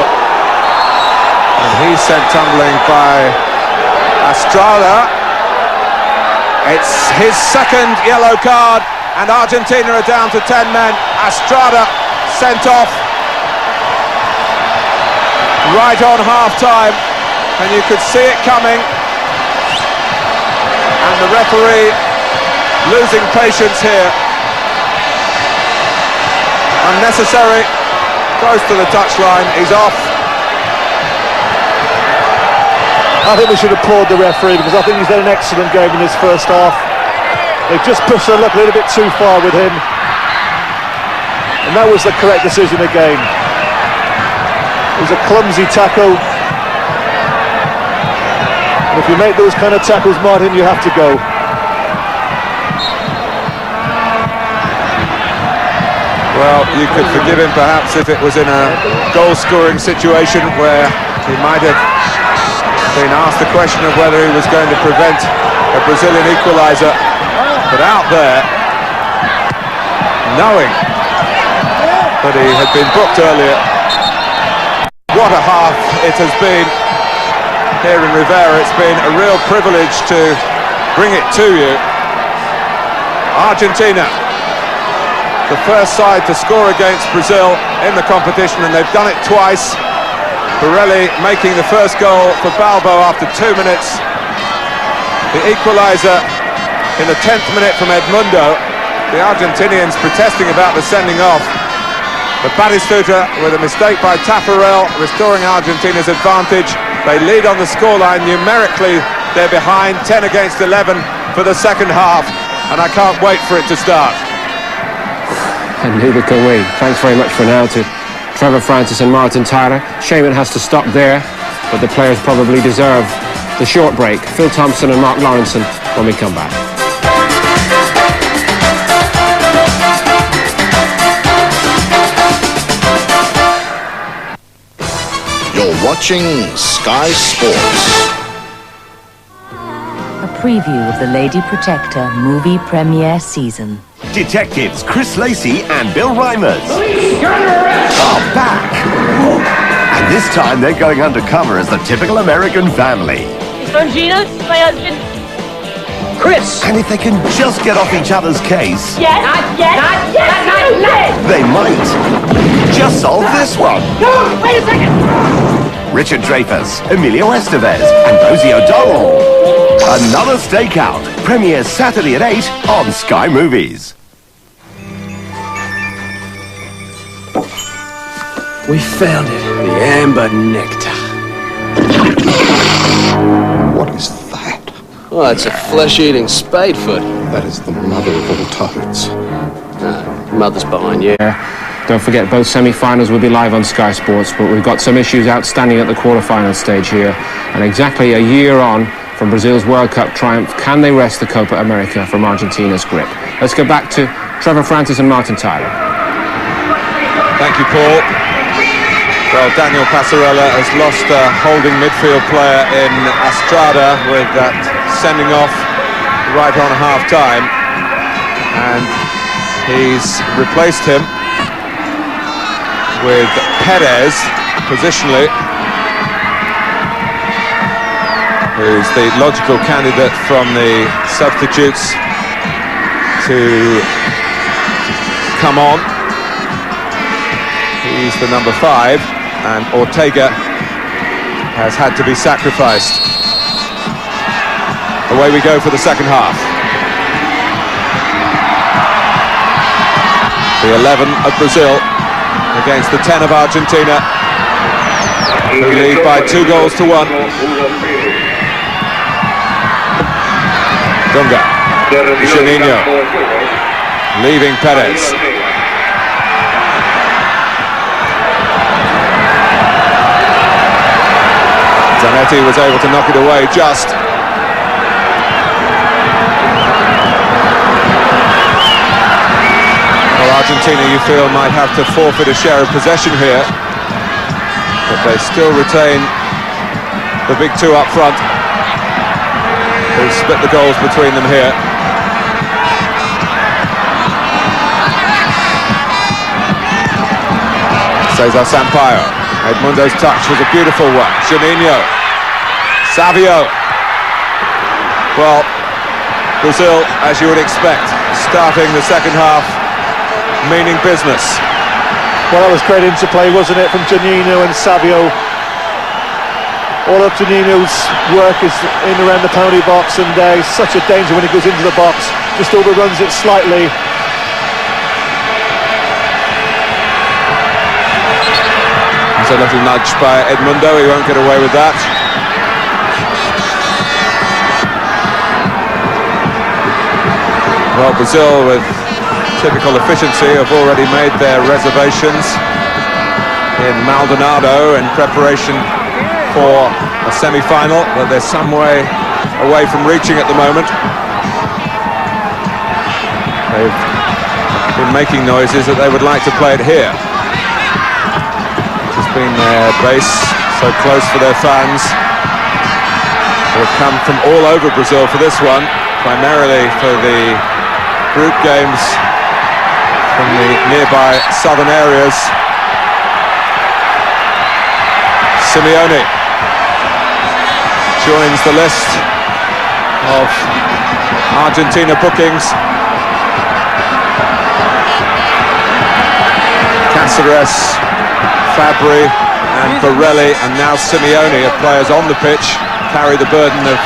and he's sent tumbling by Estrada. It's his second yellow card, and Argentina are down to 10 men. Estrada sent off right on half-time, and you could see it coming, and the referee losing patience here. Unnecessary, close to the touchline, he's off. I think we should applaud the referee, because I think he's done an excellent game in this first half. They've just pushed their luck a little bit too far with him, and that was the correct decision again. It was a clumsy tackle, and if you make those kind of tackles, Martin, you have to go. Well, you could forgive him perhaps if it was in a goal-scoring situation where he might have been asked the question of whether he was going to prevent a Brazilian equaliser. But out there, knowing that he had been booked earlier, what a half it has been here in Rivera. It's been a real privilege to bring it to you. Argentina, the first side to score against Brazil in the competition, and they've done it twice. Pirelli making the first goal for Balbo after 2 minutes. The equaliser in the 10th minute from Edmundo. The Argentinians protesting about the sending off. But Batistuta with a mistake by Taffarel, restoring Argentina's advantage. They lead on the scoreline numerically. They're behind 10 against 11 for the second half, and I can't wait for it to start. And neither can we. Thanks very much for now to Trevor Francis and Martin Tyler. Shame it has to stop there, but the players probably deserve the short break. Phil Thompson and Mark Lawrenson when we come back. You're watching Sky Sports. A preview of the Lady Protector movie premiere season. Detectives Chris Lacey and Bill Reimers are back. And this time they're going undercover as the typical American family. Regina, my husband. Chris. And if they can just get off each other's case, Yes. Not yet. Not yet. Not yet. they might just solve this one. No, wait a second. Richard Dreyfuss, Emilio Estevez, and Rosie O'Donnell. Another Stakeout premieres Saturday at 8 on Sky Movies. We found it, the amber nectar. What is that? Oh, it's a flesh-eating spadefoot. That is the mother of all toads. Mother's behind you. Don't forget, both semi-finals will be live on Sky Sports, but we've got some issues outstanding at the quarter-final stage here. And exactly a year on from Brazil's World Cup triumph, can they wrest the Copa America from Argentina's grip? Let's go back to Trevor Francis and Martin Tyler. Thank you, Paul. Well, Daniel Passarella has lost a holding midfield player in Estrada with that sending off right on half-time, and he's replaced him with Perez positionally, who's the logical candidate from the substitutes to come on. He's the number 5, and Ortega has had to be sacrificed. Away we go for the second half. The 11 of Brazil against the 10 of Argentina, who lead by 2-1. Dunga, Juninho, leaving Perez. Zanetti was able to knock it away just. Well, Argentina, you feel, might have to forfeit a share of possession here, but they still retain the big two up front, who split the goals between them here. Cesar Sampaio. Edmundo's touch was a beautiful one. Juninho. Savio. Well, Brazil, as you would expect, starting the second half, meaning business. Well, that was great interplay, wasn't it, from Juninho and Savio. All of Juninho's work is in around the penalty box, and he's such a danger when he goes into the box. Just overruns it slightly. A little nudge by Edmundo, he won't get away with that. Well, Brazil, with typical efficiency, have already made their reservations in Maldonado in preparation for a semi-final that they're some way away from reaching at the moment. They've been making noises that they would like to play it here. Been their base, so close for their fans. They've come from all over Brazil for this one, primarily for the group games from the nearby southern areas. Simeone joins the list of Argentina bookings. Cáceres, Fabri and Borelli, and now Simeone, of players on the pitch, carry the burden of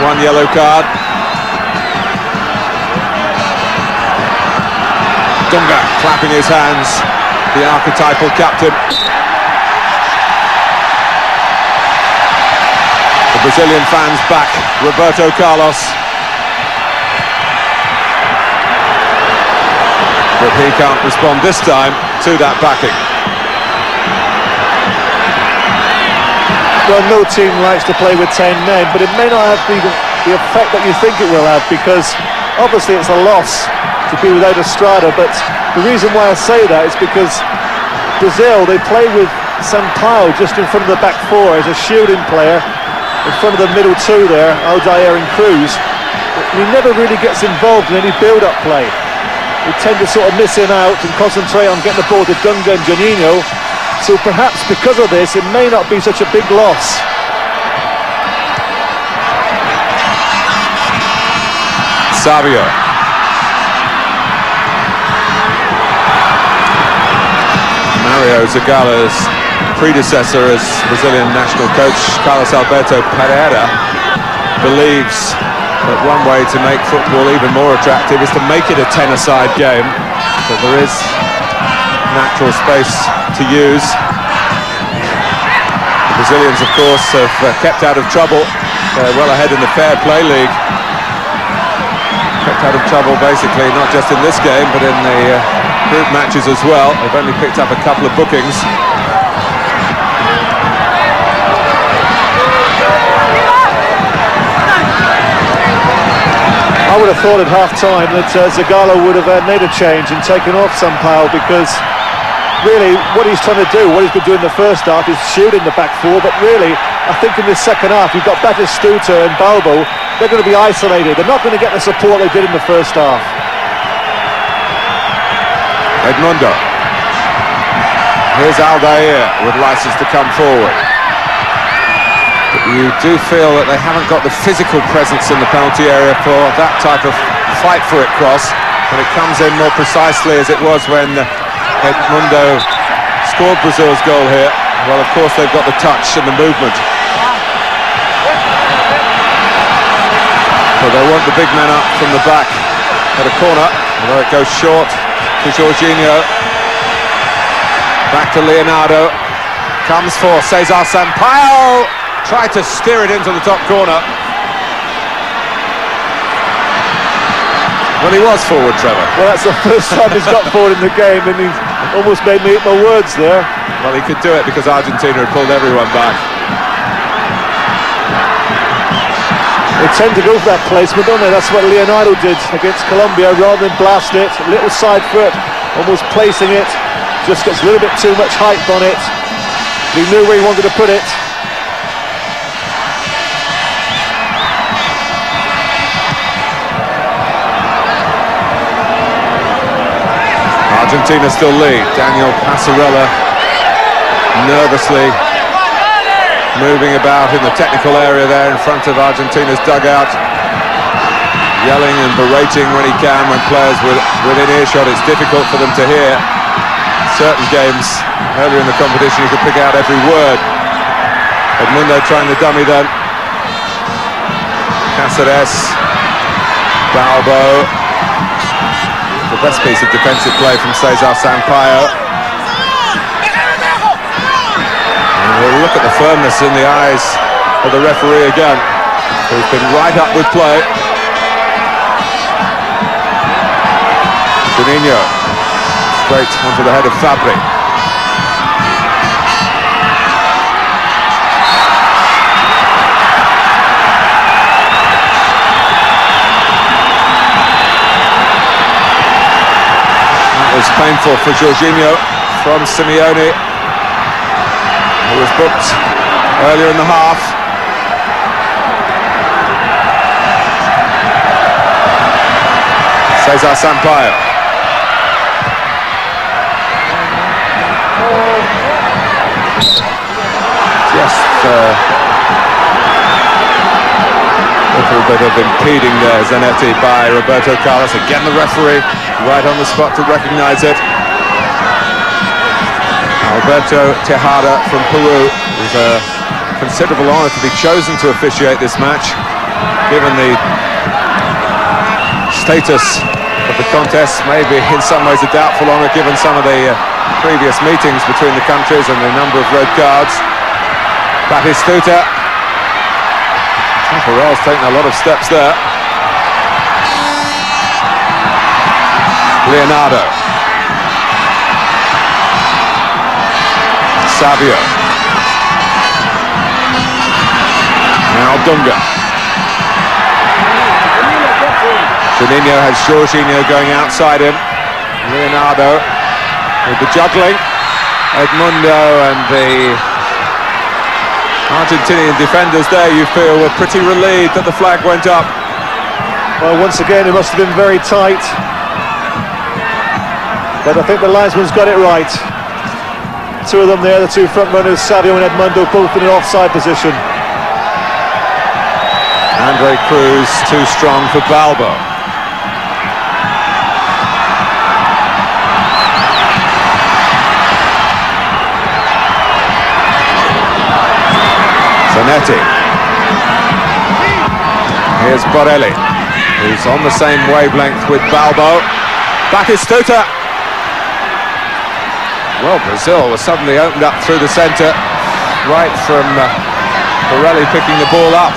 one yellow card. Dunga clapping his hands, the archetypal captain. The Brazilian fans back Roberto Carlos, but he can't respond this time to that backing. Well, no team likes to play with 10 men, but it may not have the effect that you think it will have, because obviously it's a loss to be without Estrada, but the reason why I say that is because Brazil, they play with Sampaio just in front of the back four as a shielding player, in front of the middle two there, Aldair and Cruz. He never really gets involved in any build-up play. We tend to sort of miss him out and concentrate on getting the ball to Dunga and Juninho. So perhaps because of this, it may not be such a big loss. Savio. Mario Zagallo's predecessor as Brazilian national coach, Carlos Alberto Pereira, believes that one way to make football even more attractive is to make it a 10-a-side game, so there is natural space to use. Brazilians, of course, have kept out of trouble. They're well ahead in the Fair Play League. Kept out of trouble basically not just in this game, but in the group matches as well. They've only picked up a couple of bookings. I would have thought at half-time that Zagallo would have made a change and taken off Sampaio, because really what he's trying to do, what he's been doing in the first half, is shooting the back four, but really I think in this second half you've got Batistuta and Balbo. They're going to be isolated. They're not going to get the support they did in the first half. Edmundo. Here's Aldair with license to come forward. But you do feel that they haven't got the physical presence in the penalty area for that type of fight for it cross, when it comes in more precisely as it was when Edmundo scored Brazil's goal here. Well, of course, they've got the touch and the movement. So they want the big men up from the back at a corner, although it goes short to Jorginho. Back to Leonardo. Comes for Cesar Sampaio. Tried to steer it into the top corner. Well, he was forward, Trevor. Well, that's the first time he's got forward in the game, and he almost made me eat my words there. Well, he could do it because Argentina had pulled everyone back. They tend to go for that placement, don't they? That's what Leonardo did against Colombia. Rather than blast it, a little side foot, almost placing it. Just gets a little bit too much height on it. He knew where he wanted to put it. Argentina still lead. Daniel Passarella nervously moving about in the technical area there in front of Argentina's dugout, yelling and berating when he can when players within earshot. It's difficult for them to hear. Certain games earlier in the competition you could pick out every word. Edmundo trying the dummy then. Cáceres, Balbo. The best piece of defensive play from Cesar Sampaio. And we'll look at the firmness in the eyes of the referee again, who's been right up with play. Juninho, straight onto the head of Fabri. That was painful for Jorginho from Simeone, who was booked earlier in the half. Cesar Sampaio. Just a little bit of impeding there, Zanetti, by Roberto Carlos. Again, the referee right on the spot to recognise it. Alberto Tejada from Peru. It was a considerable honour to be chosen to officiate this match, given the status of the contest. Maybe in some ways a doubtful honour given some of the previous meetings between the countries and the number of red cards. Batistuta. Tafarel's taken a lot of steps there. Leonardo. Savio. Now Dunga. Juninho has Jorginho going outside him. Leonardo with the juggling. Edmundo and the Argentinian defenders there, you feel, were pretty relieved that the flag went up. Well, once again, it must have been very tight. But I think the linesman's got it right. Two of them there, the two front runners, Savio and Edmundo, both in an offside position. Andre Cruz too strong for Balbo. Zanetti. Here's Borelli, who's on the same wavelength with Balbo. Batistuta. Well, Brazil was suddenly opened up through the centre, right from Borelli picking the ball up.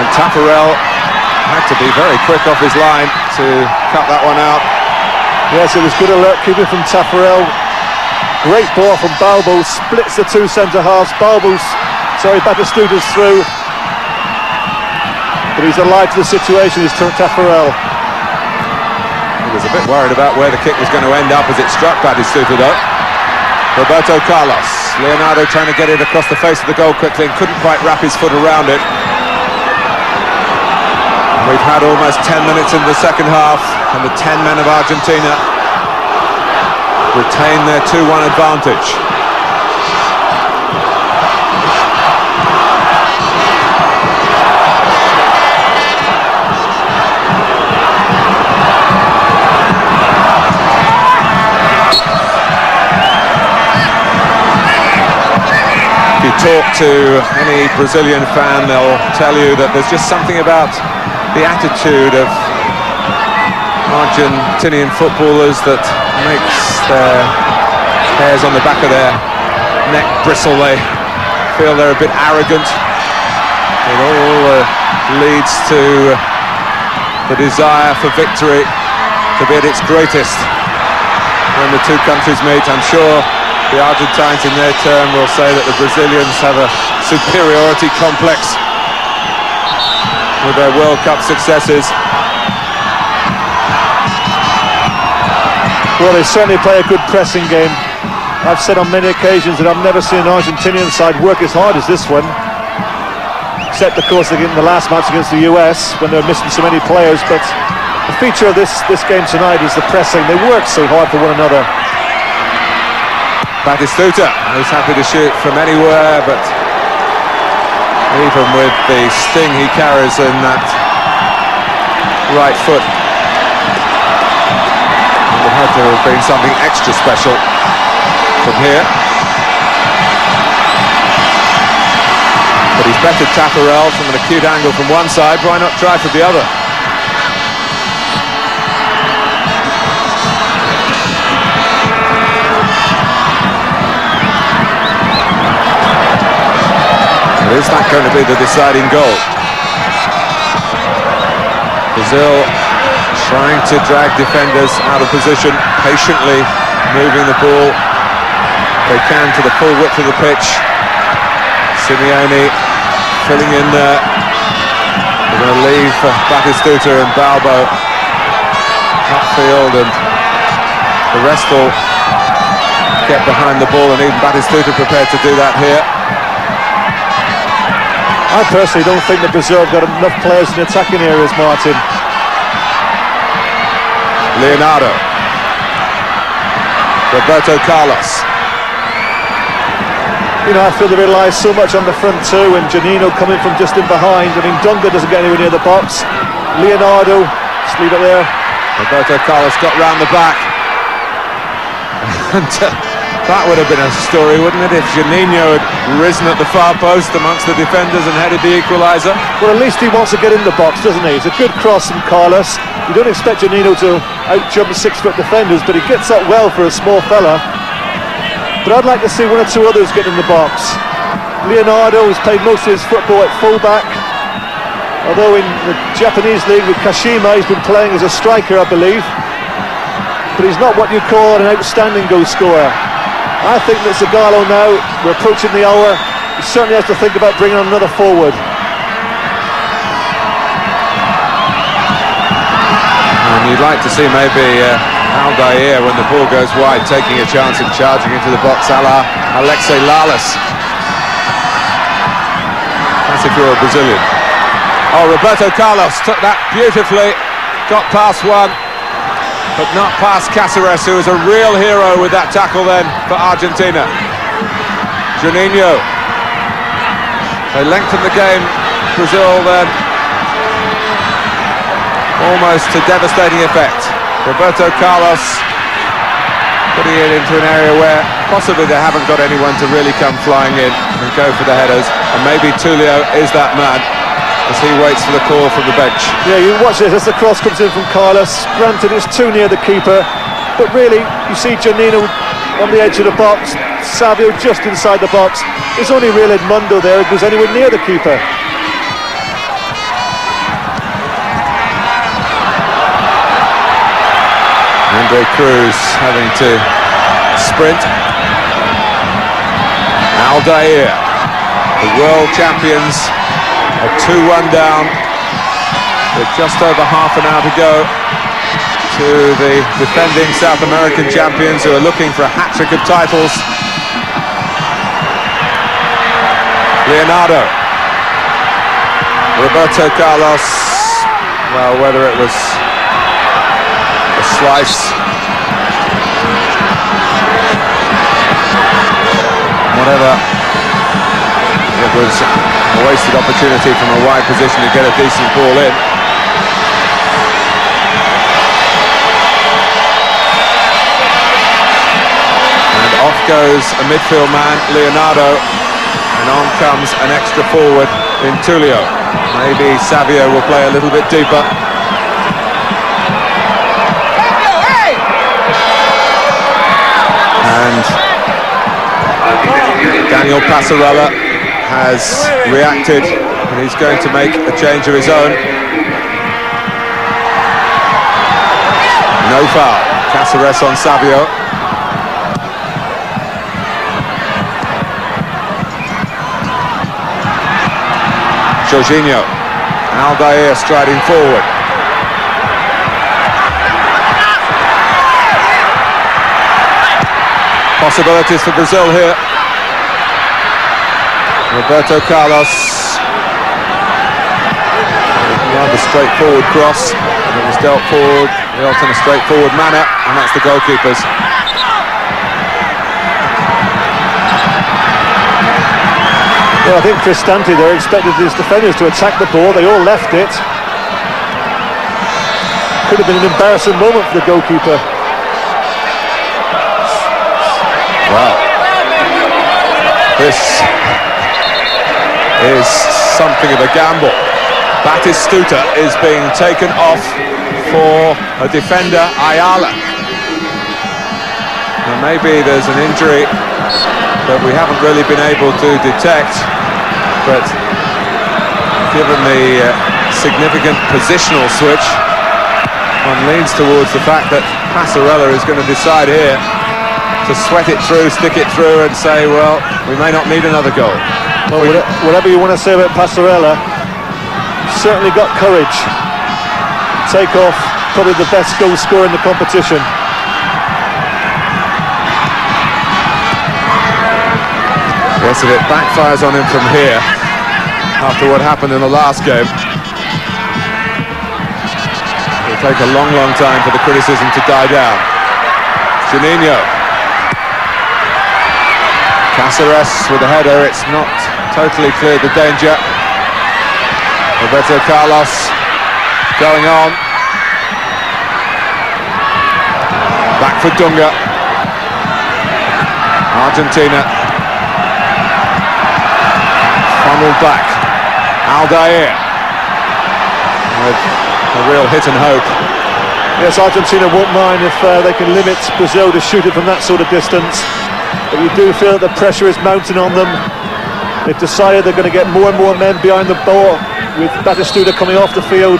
And Tafarel had to be very quick off his line to cut that one out. Yes, it was good alert keeping from Tafarel. Great ball from Balbo, splits the two centre-halves. Batistuta's through. But he's alive to the situation, he's Tafarel. He was a bit worried about where the kick was going to end up as it struck Batistuta though. Roberto Carlos. Leonardo trying to get it across the face of the goal quickly and couldn't quite wrap his foot around it. We've had almost 10 minutes in the second half, and the 10 men of Argentina retain their 2-1 advantage. If you talk to any Brazilian fan, they'll tell you that there's just something about the attitude of Argentinian footballers that makes their hairs on the back of their neck bristle. They feel they're a bit arrogant. It all leads to the desire for victory to be at its greatest when the two countries meet. I'm sure the Argentines in their turn will say that the Brazilians have a superiority complex with their World Cup successes. Well, they certainly play a good pressing game. I've said on many occasions that I've never seen an Argentinian side work as hard as this one. Except, of course, in the last match against the US, when they were missing so many players. But the feature of this game tonight is the pressing. They work so hard for one another. Batistuta, who's happy to shoot from anywhere, but even with the sting he carries in that right foot, it would have to have been something extra special from here. But he's bettered Tafarel from an acute angle from one side. Why not try from the other? Is that going to be the deciding goal? Brazil trying to drag defenders out of position, patiently moving the ball they can to the full width of the pitch. Simeone filling in there. They're going to leave Batistuta and Balbo upfield, and the rest will get behind the ball, and even Batistuta prepared to do that here. I personally don't think that Brazil have got enough players in attacking areas, Martin. Leonardo. Roberto Carlos. You know, I feel they rely so much on the front two, and Janino coming from just in behind. I mean, Dunga doesn't get anywhere near the box. Leonardo, just leave it there. Roberto Carlos got round the back. And that would have been a story, wouldn't it, if Janino had risen at the far post amongst the defenders and headed the equaliser? Well, at least he wants to get in the box, doesn't he? It's a good cross from Carlos. You don't expect Janino to out-jump 6-foot defenders, but he gets that well for a small fella. But I'd like to see one or two others get in the box. Leonardo has played most of his football at full-back, although in the Japanese league with Kashima he's been playing as a striker, I believe. But he's not what you call an outstanding goal scorer. I think that Zagallo now, we're approaching the hour, he certainly has to think about bringing on another forward. And you'd like to see maybe Aldair, when the ball goes wide, taking a chance and charging into the box a la Alexei Lalas. That's if you're a Brazilian. Oh, Roberto Carlos took that beautifully, got past one, but not past Cáceres, who was a real hero with that tackle then for Argentina. Juninho. They lengthened the game, Brazil then, almost to devastating effect. Roberto Carlos putting it into an area where possibly they haven't got anyone to really come flying in and go for the headers, and maybe Tulio is that man as he waits for the call from the bench. Yeah, you watch this as the cross comes in from Carlos. Granted, it's too near the keeper, but really, you see Janino on the edge of the box, Savio just inside the box. There's only real Edmundo there who goes anywhere near the keeper. Andre Cruz having to sprint. Aldair, the world champions, are 2-1 down with just over half an hour to go to the defending South American champions, who are looking for a hat-trick of titles. Leonardo. Roberto Carlos. Well, whether it was a slice whatever, it was a wasted opportunity from a wide position to get a decent ball in. And off goes a midfield man, Leonardo, and on comes an extra forward in Tulio. Maybe Savio will play a little bit deeper. And Daniel Passarella has reacted, and he's going to make a change of his own. No foul. Caceres on Savio. Jorginho. Aldair striding forward. Possibilities for Brazil here. Roberto Carlos. Rather straightforward cross. And it was dealt in a straightforward manner, and that's the goalkeeper's. Well, I think Cristante, they expected his defenders to attack the ball. They all left it. Could have been an embarrassing moment for the goalkeeper. Wow. This is something of a gamble. Batistuta is being taken off for a defender, Ayala. Now maybe there's an injury that we haven't really been able to detect, but given the significant positional switch, one leans towards the fact that Passarella is going to decide here to sweat it through, stick it through and say, well, we may not need another goal. Well, whatever you want to say about Passarella, certainly got courage. Take off probably the best goal scorer in the competition. Yes, if it backfires on him from here, after what happened in the last game, it'll take a long, long time for the criticism to die down. Juninho. Caceres with the header, it's not totally cleared the danger. Roberto Carlos going on. Back for Dunga. Argentina. Funneled back. Aldair. With a real hit and hope. Yes, Argentina won't mind if they can limit Brazil to shoot it from that sort of distance. But you do feel that the pressure is mounting on them. They've decided they're going to get more and more men behind the ball, with Batistuta coming off the field.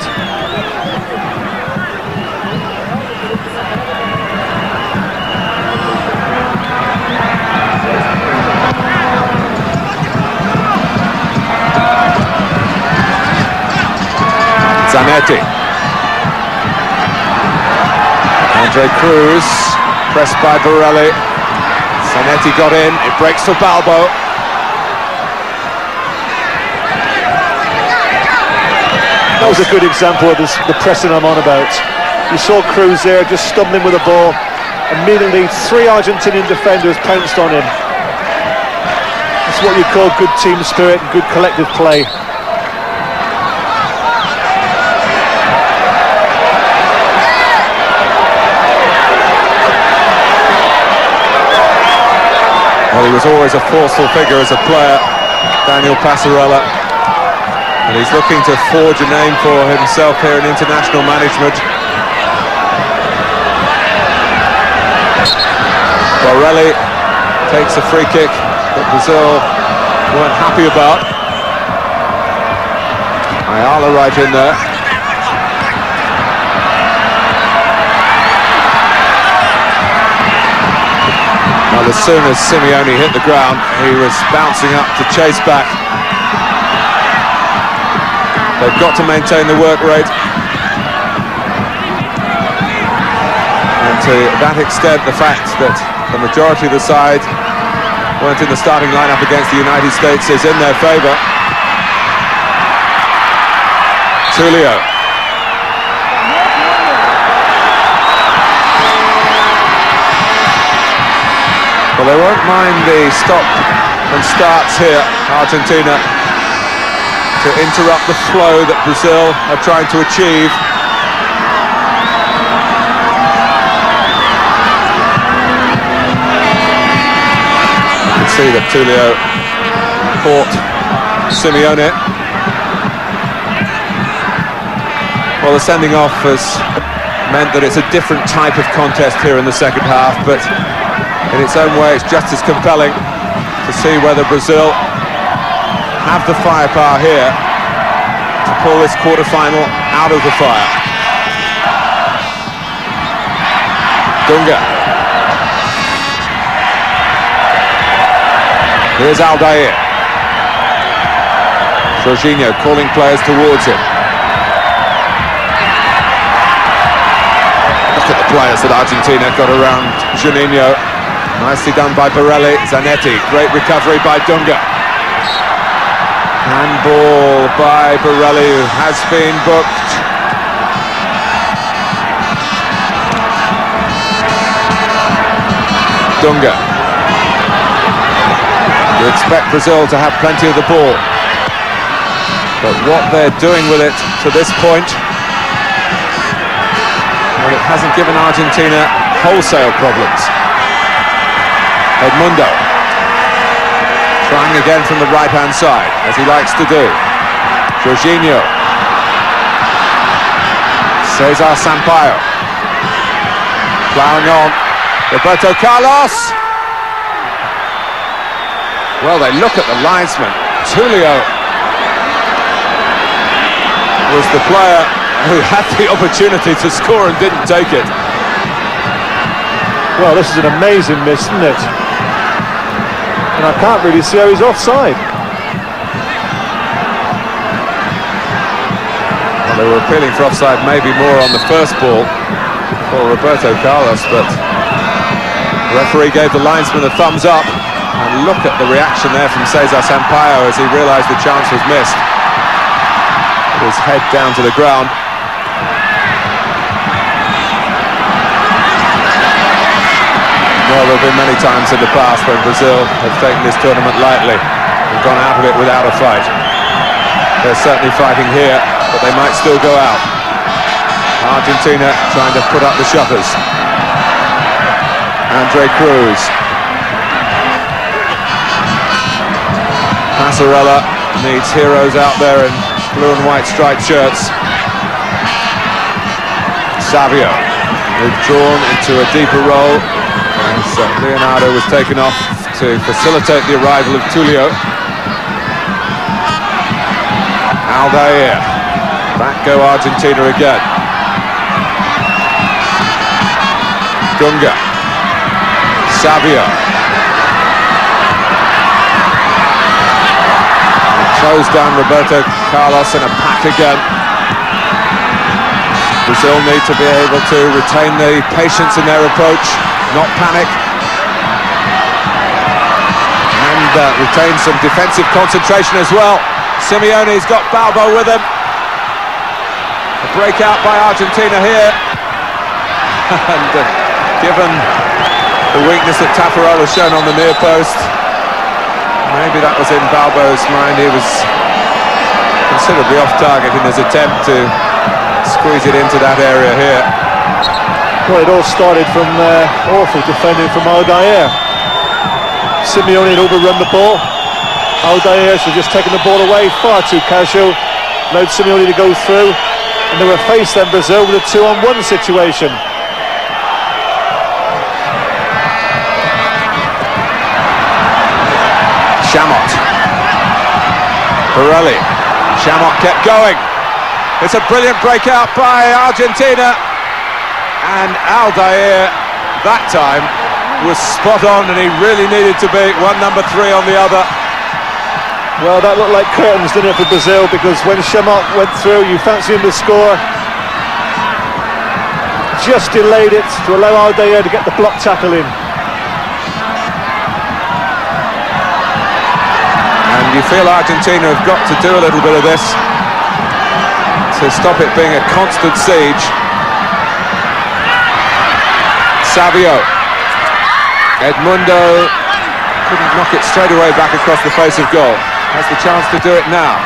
Zanetti. Andre Cruz, pressed by Borelli. Zanetti got in, it breaks for Balbo. That was a good example of the pressing I'm on about. You saw Cruz there just stumbling with the ball. Immediately 3 Argentinian defenders pounced on him. That's what you call good team spirit and good collective play. Well, he was always a forceful figure as a player, Daniel Passarella, and he's looking to forge a name for himself here in international management. Borelli takes a free kick that Brazil weren't happy about. Ayala right in there. Well, as soon as Simeone hit the ground, he was bouncing up to chase back. They've got to maintain the work rate. And to that extent, the fact that the majority of the side weren't in the starting lineup against the United States is in their favour. Tulio. Well, they won't mind the stop and starts here, Argentina, to interrupt the flow that Brazil are trying to achieve. You can see that Tulio caught Simeone. Well, the sending off has meant that it's a different type of contest here in the second half, but in its own way it's just as compelling to see whether Brazil have the firepower here to pull this quarter-final out of the fire. Dunga. Here's Aldair. Jorginho calling players towards him. Look at the players that Argentina got around Juninho. Nicely done by Barelli. Zanetti, great recovery by Dunga. Handball by Barelli, who has been booked. Dunga. You expect Brazil to have plenty of the ball, but what they're doing with it to this point, well, it hasn't given Argentina wholesale problems. Edmundo. Trying again from the right-hand side, as he likes to do. Jorginho. Cesar Sampaio. Plowing on. Roberto Carlos. Well, they look at the linesman. Tulio was the player who had the opportunity to score and didn't take it. Well, this is an amazing miss, isn't it? And I can't really see how he's offside. Well, they were appealing for offside maybe more on the first ball for Roberto Carlos, but the referee gave the linesman a thumbs up. And look at the reaction there from Cesar Sampaio as he realised the chance was missed. Put his head down to the ground. Well, there have been many times in the past when Brazil have taken this tournament lightly and gone out of it without a fight. They're certainly fighting here, but they might still go out. Argentina trying to put up the shutters. Andre Cruz. Passarella needs heroes out there in blue and white striped shirts. Savio withdrawn into a deeper role as Leonardo was taken off to facilitate the arrival of Tulio. Aldair. Back go Argentina again. Dunga. Savio. Close down Roberto Carlos in a pack again. Brazil need to be able to retain the patience in their approach, not panic, and retain some defensive concentration as well. Simeone's got Balbo with him. A breakout by Argentina here. And given the weakness that Tafarel has shown on the near post, maybe that was in Balbo's mind. He was considerably off target in his attempt to squeeze it into that area here. Well, it all started from awful defending from Aldair. Simeone had overrun the ball. Aldair should have just taken the ball away, far too casual. Allowed Simeone to go through, and they were faced then, Brazil, with a 2-on-1 situation. Chamot. Barelli. Chamot kept going. It's a brilliant breakout by Argentina. And Aldair, that time, was spot on, and he really needed to be one number 3 on the other. Well, that looked like curtains, didn't it, for Brazil, because when Chamot went through, you fancy him to score. Just delayed it to allow Aldair to get the block tackle in. And you feel Argentina have got to do a little bit of this to stop it being a constant siege. Savio. Edmundo Couldn't knock it straight away back across the face of goal. Has the chance to do it now.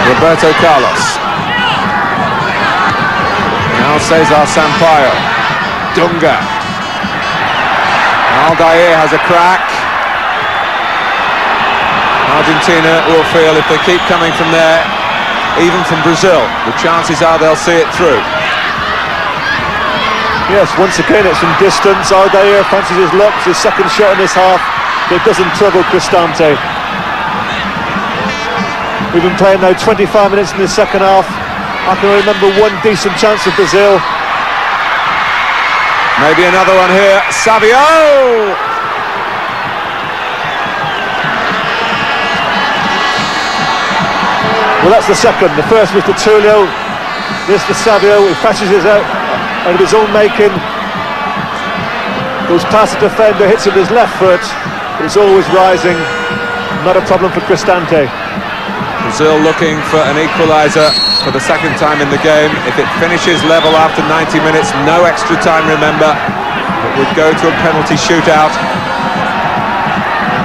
Roberto Carlos. Now Cesar Sampaio. Dunga. Aldair has a crack. Argentina will feel if they keep coming from there, even from Brazil, the chances are they'll see it through. Yes, once again it's from distance. Aldair fancies his luck, his second shot in this half, but it doesn't trouble Cristante. We've been playing now 25 minutes in the second half. I can remember one decent chance for Brazil. Maybe another one here. Savio! Well, that's the second. The first was to Tulio. This to Savio. He fashes it out of his own making. Goes past the defender, hits with his left foot. It's always rising. Not a problem for Cristante. Brazil looking for an equaliser for the second time in the game. If it finishes level after 90 minutes, no extra time, remember. It would go to a penalty shootout.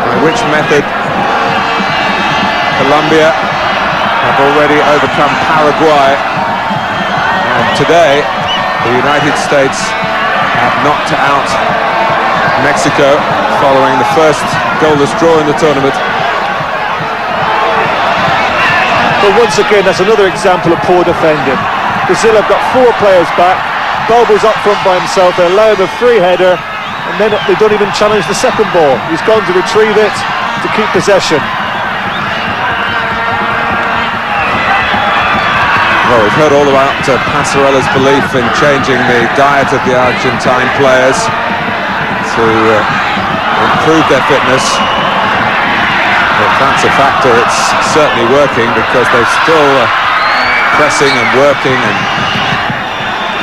By which method Colombia have already overcome Paraguay. And today, the United States have knocked out Mexico following the first goalless draw in the tournament. But once again, that's another example of poor defending. Brazil have got 4 players back. Balbo's up front by himself. They allow him a free header, and then they don't even challenge the second ball. He's gone to retrieve it to keep possession. Well, we've heard all about Passarella's belief in changing the diet of the Argentine players to improve their fitness. If that's a factor, it's certainly working, because they're still pressing and working and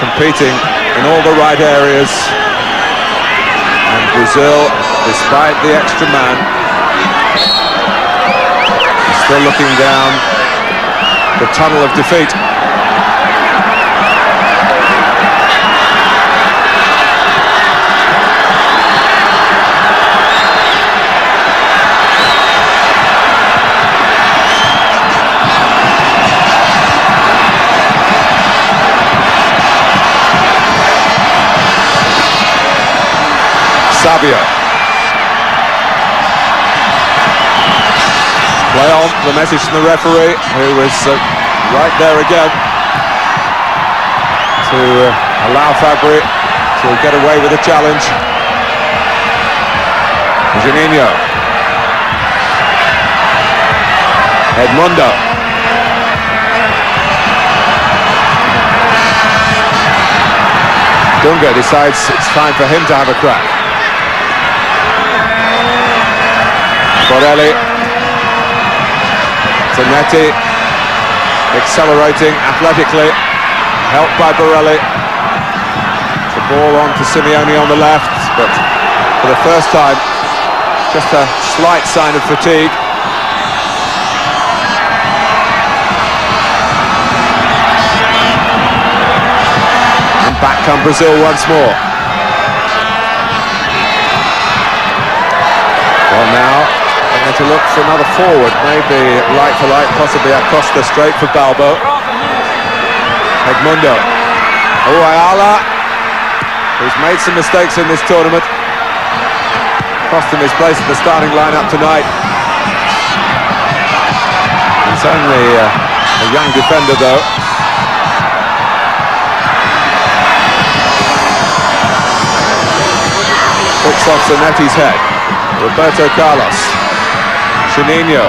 competing in all the right areas. And Brazil, despite the extra man, is still looking down the tunnel of defeat. Savio. Play on, the message from the referee, who was right there again to allow Fabri to get away with the challenge. Juninho. Edmundo. Dunga decides it's time for him to have a crack. Borelli, Zanetti, accelerating athletically, helped by Borelli. The ball on to Simeone on the left, but for the first time, just a slight sign of fatigue. And back come Brazil once more. Well, now to look for another forward, maybe right for light, possibly Acosta straight for Balbo. Edmundo. Oh, Ayala, who's made some mistakes in this tournament. Cost him his place in the starting lineup tonight. He's only a young defender, though. Hooks off Zanetti's head. Roberto Carlos. Juninho.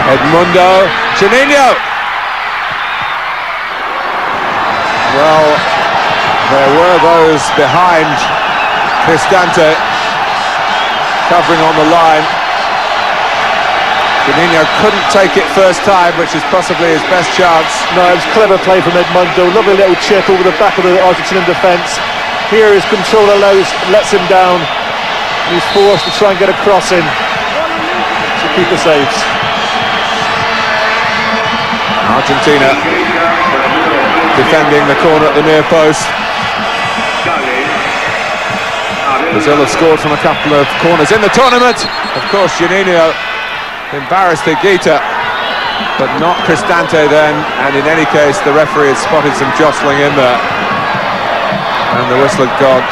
Edmundo. Juninho! Well, there were those behind Cristante covering on the line. Juninho couldn't take it first time, which is possibly his best chance. No, it was clever play from Edmundo. Lovely little chip over the back of the Argentinian defence. Here his controller lets him down. And he's forced to try and get a cross in. Keeper saves. Argentina defending the corner at the near post. Brazil have scored from a couple of corners in the tournament. Of course, Juninho embarrassed Higuita, but not Cristante then. And in any case, the referee had spotted some jostling in there, and the whistle had gone.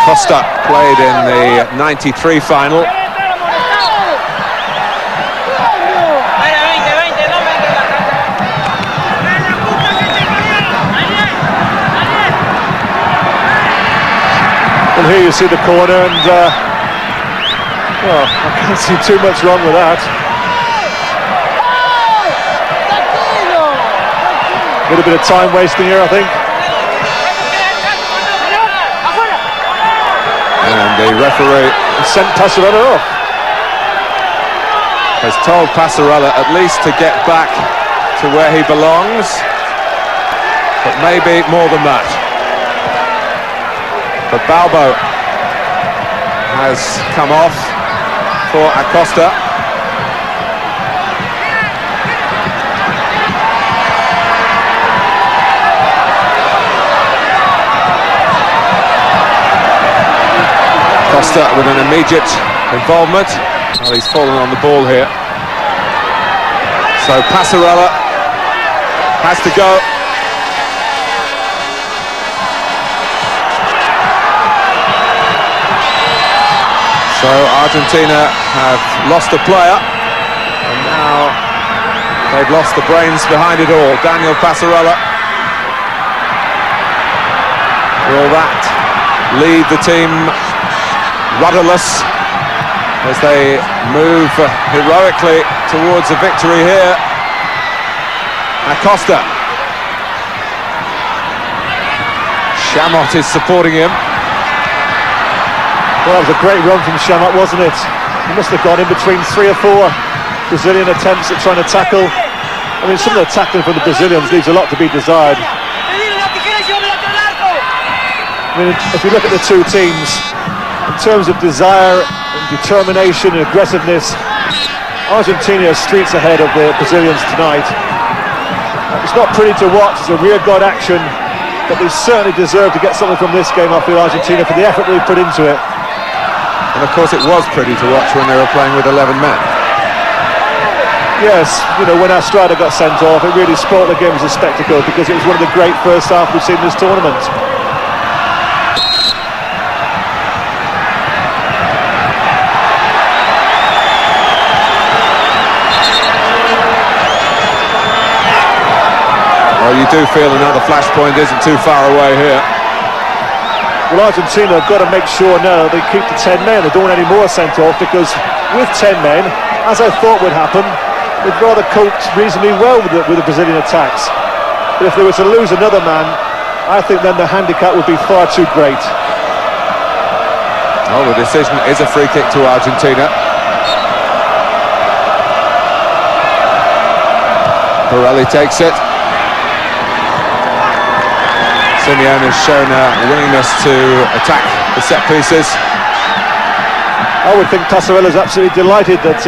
Costa played in the 93 final. Well, here you see the corner, and well, I can't see too much wrong with that. A little bit of time wasting here, I think. And the referee sent Passarella off. Has told Passarella at least to get back to where he belongs, but maybe more than that. But Balbo has come off for Acosta. Acosta with an immediate involvement. Well, he's fallen on the ball here. So Passarella has to go. So Argentina have lost a player, and now they've lost the brains behind it all. Daniel Passarella. Will that lead the team rudderless as they move heroically towards a victory here? Acosta. Chamot is supporting him. Well, that was a great run from Chamot, wasn't it? He must have gone in between 3 or 4 Brazilian attempts at trying to tackle. I mean, some of the tackling from the Brazilians leaves a lot to be desired. I mean, if you look at the two teams, in terms of desire and determination and aggressiveness, Argentina are streets ahead of the Brazilians tonight. It's not pretty to watch, it's a rear-guard action, but they certainly deserve to get something from this game, I feel, Argentina, for the effort they put into it. And of course it was pretty to watch when they were playing with 11 men. Yes, you know, when Estrada got sent off, it really spoiled the game as a spectacle, because it was one of the great first half we've seen in this tournament. Well, you do feel another flashpoint isn't too far away here. Well, Argentina have got to make sure now they keep the 10 men. They don't want any more sent off, because with 10 men, as I thought would happen, they'd rather coped reasonably well with the Brazilian attacks. But if they were to lose another man, I think then the handicap would be far too great. Oh, the decision is a free kick to Argentina. Pirelli takes it. Simeone has shown a willingness to attack the set pieces. I would think Passarella's absolutely delighted that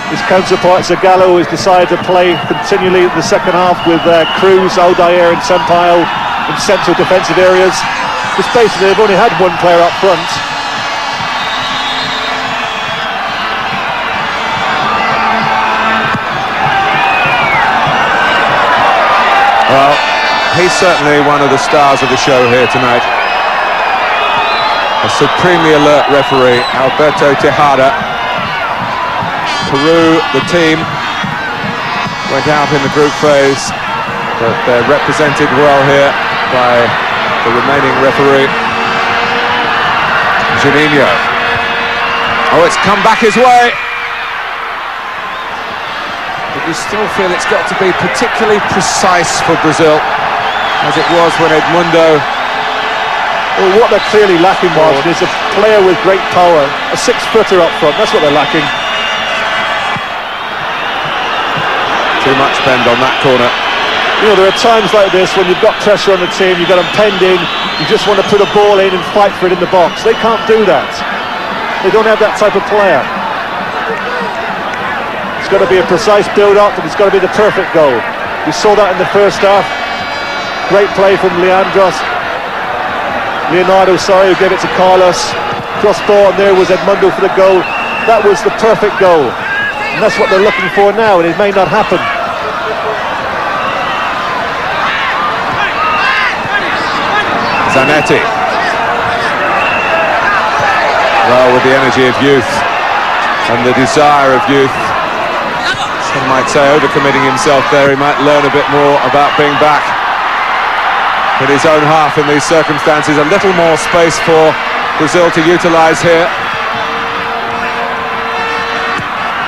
his counterpart Zagallo has decided to play continually in the second half with Cruz, Aldair and Sampaio in central defensive areas. Because basically they've only had one player up front. Well, he's certainly one of the stars of the show here tonight. A supremely alert referee, Alberto Tejada. Peru, the team, went out in the group phase, but they're represented well here by the remaining referee, Juninho. Oh, it's come back his way. But you still feel it's got to be particularly precise for Brazil, as it was when Edmundo... Well, what they're clearly lacking, Martin, is a player with great power, a six-footer up front. That's what they're lacking. Too much bend on that corner. You know, there are times like this when you've got pressure on the team, you've got them penned in, you just want to put a ball in and fight for it in the box. They can't do that. They don't have that type of player. It's It's got to be a precise build-up, and it's got to be the perfect goal. We saw that in the first half. Great play from Leonardo, who gave it to Carlos. Cross-ball, and there was Edmundo for the goal. That was the perfect goal. And that's what they're looking for now, and it may not happen. Zanetti. Well, with the energy of youth and the desire of youth, some might say overcommitting himself there. He might learn a bit more about being back in his own half in these circumstances. A little more space for Brazil to utilise here.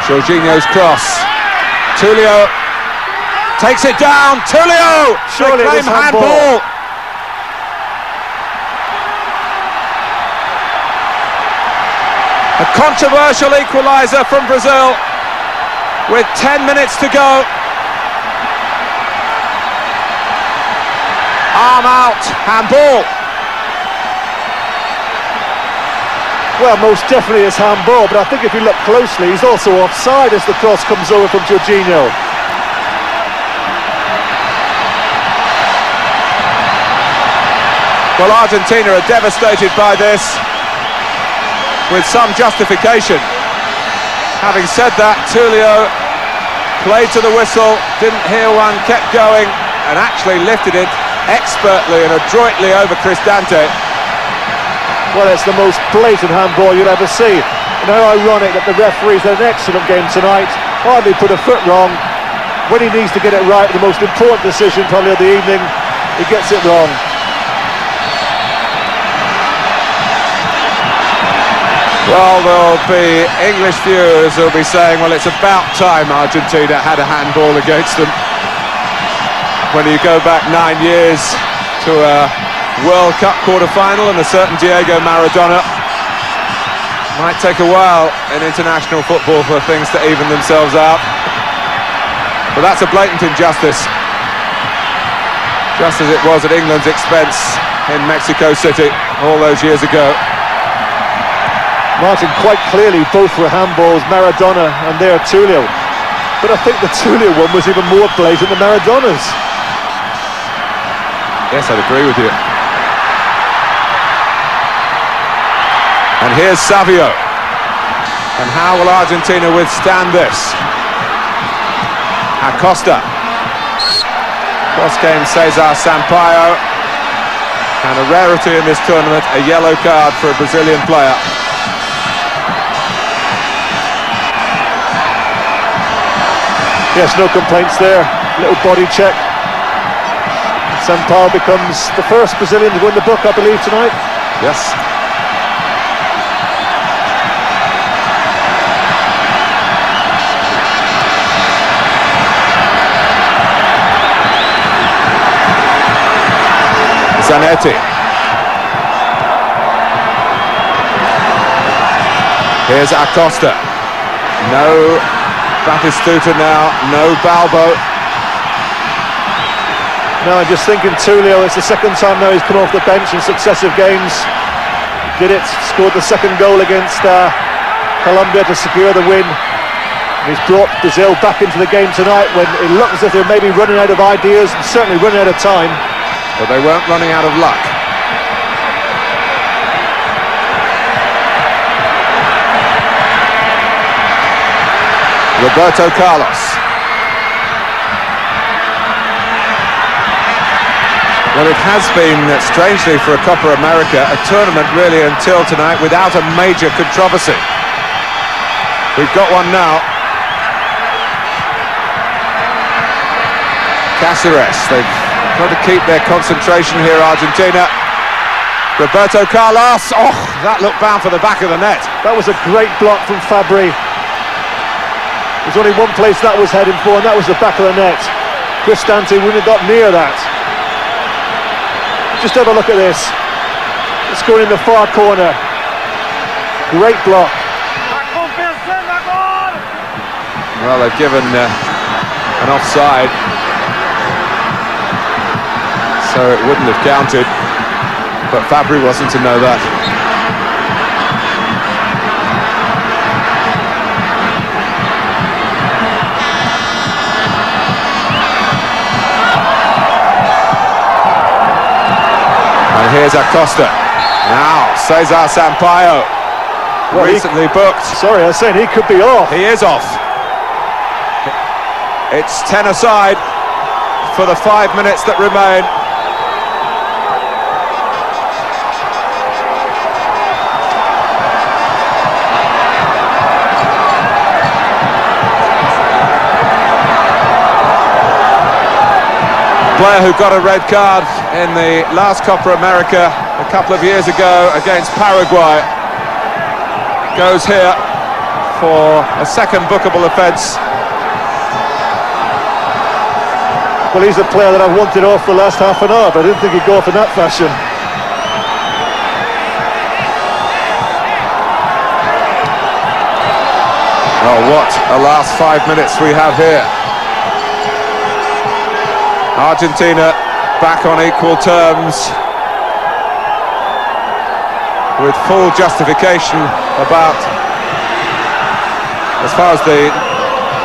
Jorginho's cross. Tulio takes it down. Tulio! Surely it was handball. A controversial equaliser from Brazil with 10 minutes to go. Arm out, handball. Well, most definitely it's handball, but I think if you look closely, he's also offside as the cross comes over from Jorginho. Well, Argentina are devastated by this, with some justification. Having said that, Tulio played to the whistle, didn't hear one, kept going, and actually lifted it expertly and adroitly over Cristante. Well, it's the most blatant handball you'll ever see. And how ironic that the referee's had an excellent game tonight, hardly put a foot wrong. When he needs to get it right, the most important decision probably of the evening, he gets it wrong. Well, there'll be English viewers who'll be saying, well, it's about time Argentina had a handball against them. When you go back 9 years to a World Cup quarter-final and a certain Diego Maradona, might take a while in international football for things to even themselves out. But that's a blatant injustice, just as it was at England's expense in Mexico City all those years ago. Martin, quite clearly both were handballs, Maradona and there Tulio. But I think the Tulio one was even more blatant than Maradona's. Yes, I'd agree with you. And here's Savio. And how will Argentina withstand this? Acosta. Cross came Cesar Sampaio. And a rarity in this tournament, a yellow card for a Brazilian player. Yes, no complaints there. Little body check. Sampaio becomes the first Brazilian to win the book, I believe, tonight. Yes. Zanetti. Here's Acosta. No Batistuta now, no Balbo. No, I'm just thinking Tulio, it's the second time now he's come off the bench in successive games. Did it, scored the second goal against Colombia to secure the win. And he's brought Brazil back into the game tonight when it looked as if they're maybe running out of ideas and certainly running out of time. But they weren't running out of luck. Roberto Carlos. Well, it has been, strangely for a Copa America, a tournament really until tonight without a major controversy. We've got one now. Cáceres, they've got to keep their concentration here, Argentina. Roberto Carlos, oh, that looked bound for the back of the net. That was a great block from Fabri. There's only one place that was heading for, and that was the back of the net. Cristante wouldn't have got near that. Just have a look at this. It's going in the far corner. Great block. Well, they've given an offside, so it wouldn't have counted, but Fabri wasn't to know that. Here's Acosta. Now, Cesar Sampaio. Well, recently booked. Sorry, I was saying he could be off. He is off. It's 10 aside for the 5 minutes that remain. Player who got a red card in the last Copa America a couple of years ago against Paraguay goes here for a second bookable offence. Well, he's a player that I've wanted off the last half an hour, but I didn't think he'd go off in that fashion. Oh, what a last 5 minutes we have here. Argentina back on equal terms, with full justification about, as far as the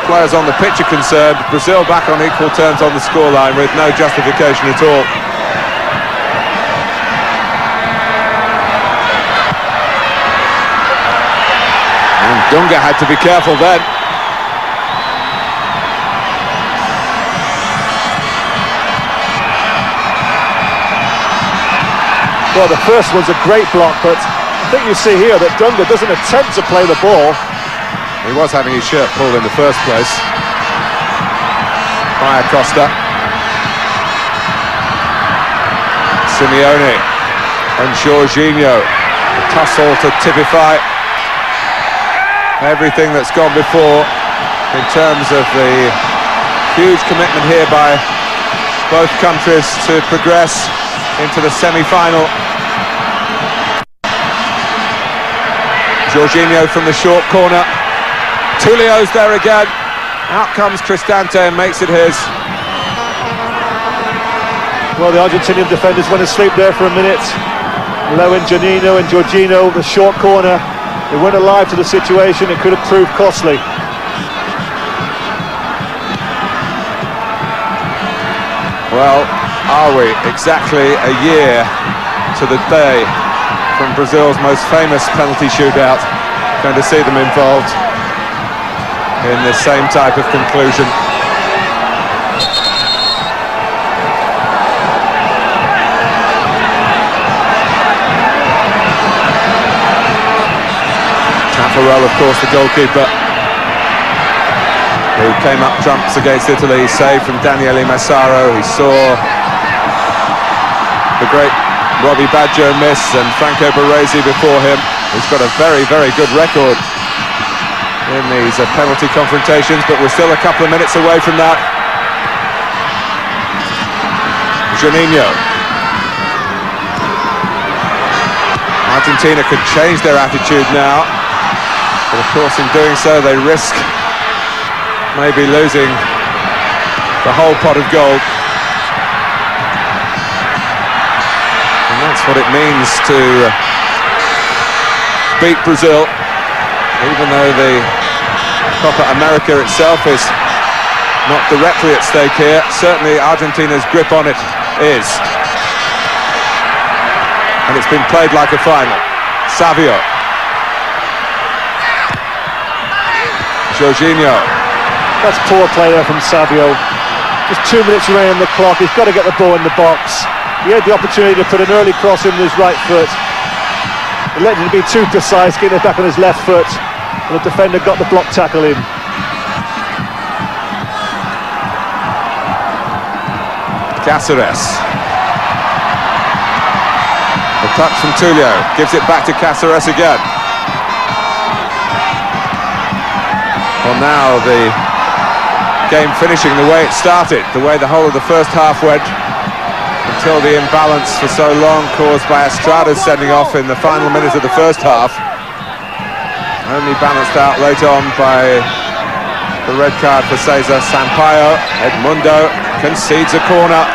players on the pitch are concerned, Brazil back on equal terms on the scoreline with no justification at all. And Dunga had to be careful then. Well, the first one's a great block, but I think you see here that Dunga doesn't attempt to play the ball. He was having his shirt pulled in the first place by Acosta. Simeone and Jorginho. A tussle to typify everything that's gone before in terms of the huge commitment here by both countries to progress into the semi-final. Jorginho from the short corner. Tulio's there again. Out comes Cristante and makes it his. Well, the Argentinian defenders went asleep there for a minute. Allowing Janino and Jorginho, the short corner. They weren't alive to the situation. It could have proved costly. Well, are we exactly a year to the day from Brazil's most famous penalty shootout going to see them involved in the same type of conclusion? Tafarel, of course, the goalkeeper, who came up trumps against Italy, save from Daniele Massaro. He saw the great Robbie Baggio miss and Franco Baresi before him. He's got a very, very good record in these penalty confrontations, but we're still a couple of minutes away from that. Juninho. Argentina could change their attitude now, but of course in doing so they risk maybe losing the whole pot of gold. And that's what it means to beat Brazil, even though the Copa America itself is not directly at stake here. Certainly Argentina's grip on it is. And it's been played like a final. Savio. Jorginho. That's poor play there from Savio. Just 2 minutes remaining on the clock. He's got to get the ball in the box. He had the opportunity to put an early cross in with his right foot. He let him be too precise, getting it back on his left foot. And the defender got the block tackle in. Cáceres. The touch from Tulio gives it back to Cáceres again. Well, now the game finishing the way it started, the way the whole of the first half went, until the imbalance for so long caused by Estrada's sending off in the final minute of the first half. Only balanced out later on by the red card for Cesar Sampaio. Edmundo concedes a corner.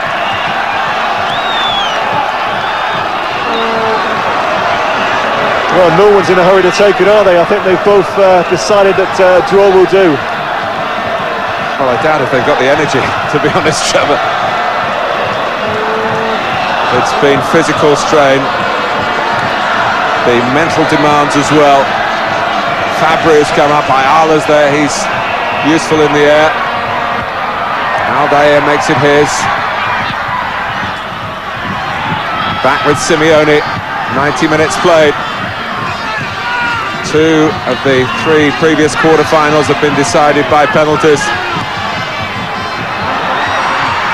Well, no one's in a hurry to take it, are they? I think they've both decided that draw will do. Well, I doubt if they've got the energy, to be honest, Trevor. It's been physical strain, the mental demands as well. Fabry has come up, Ayala's there, he's useful in the air. Aldair makes it his. Back with Simeone, 90 minutes played. 2 of the 3 previous quarter-finals have been decided by penalties.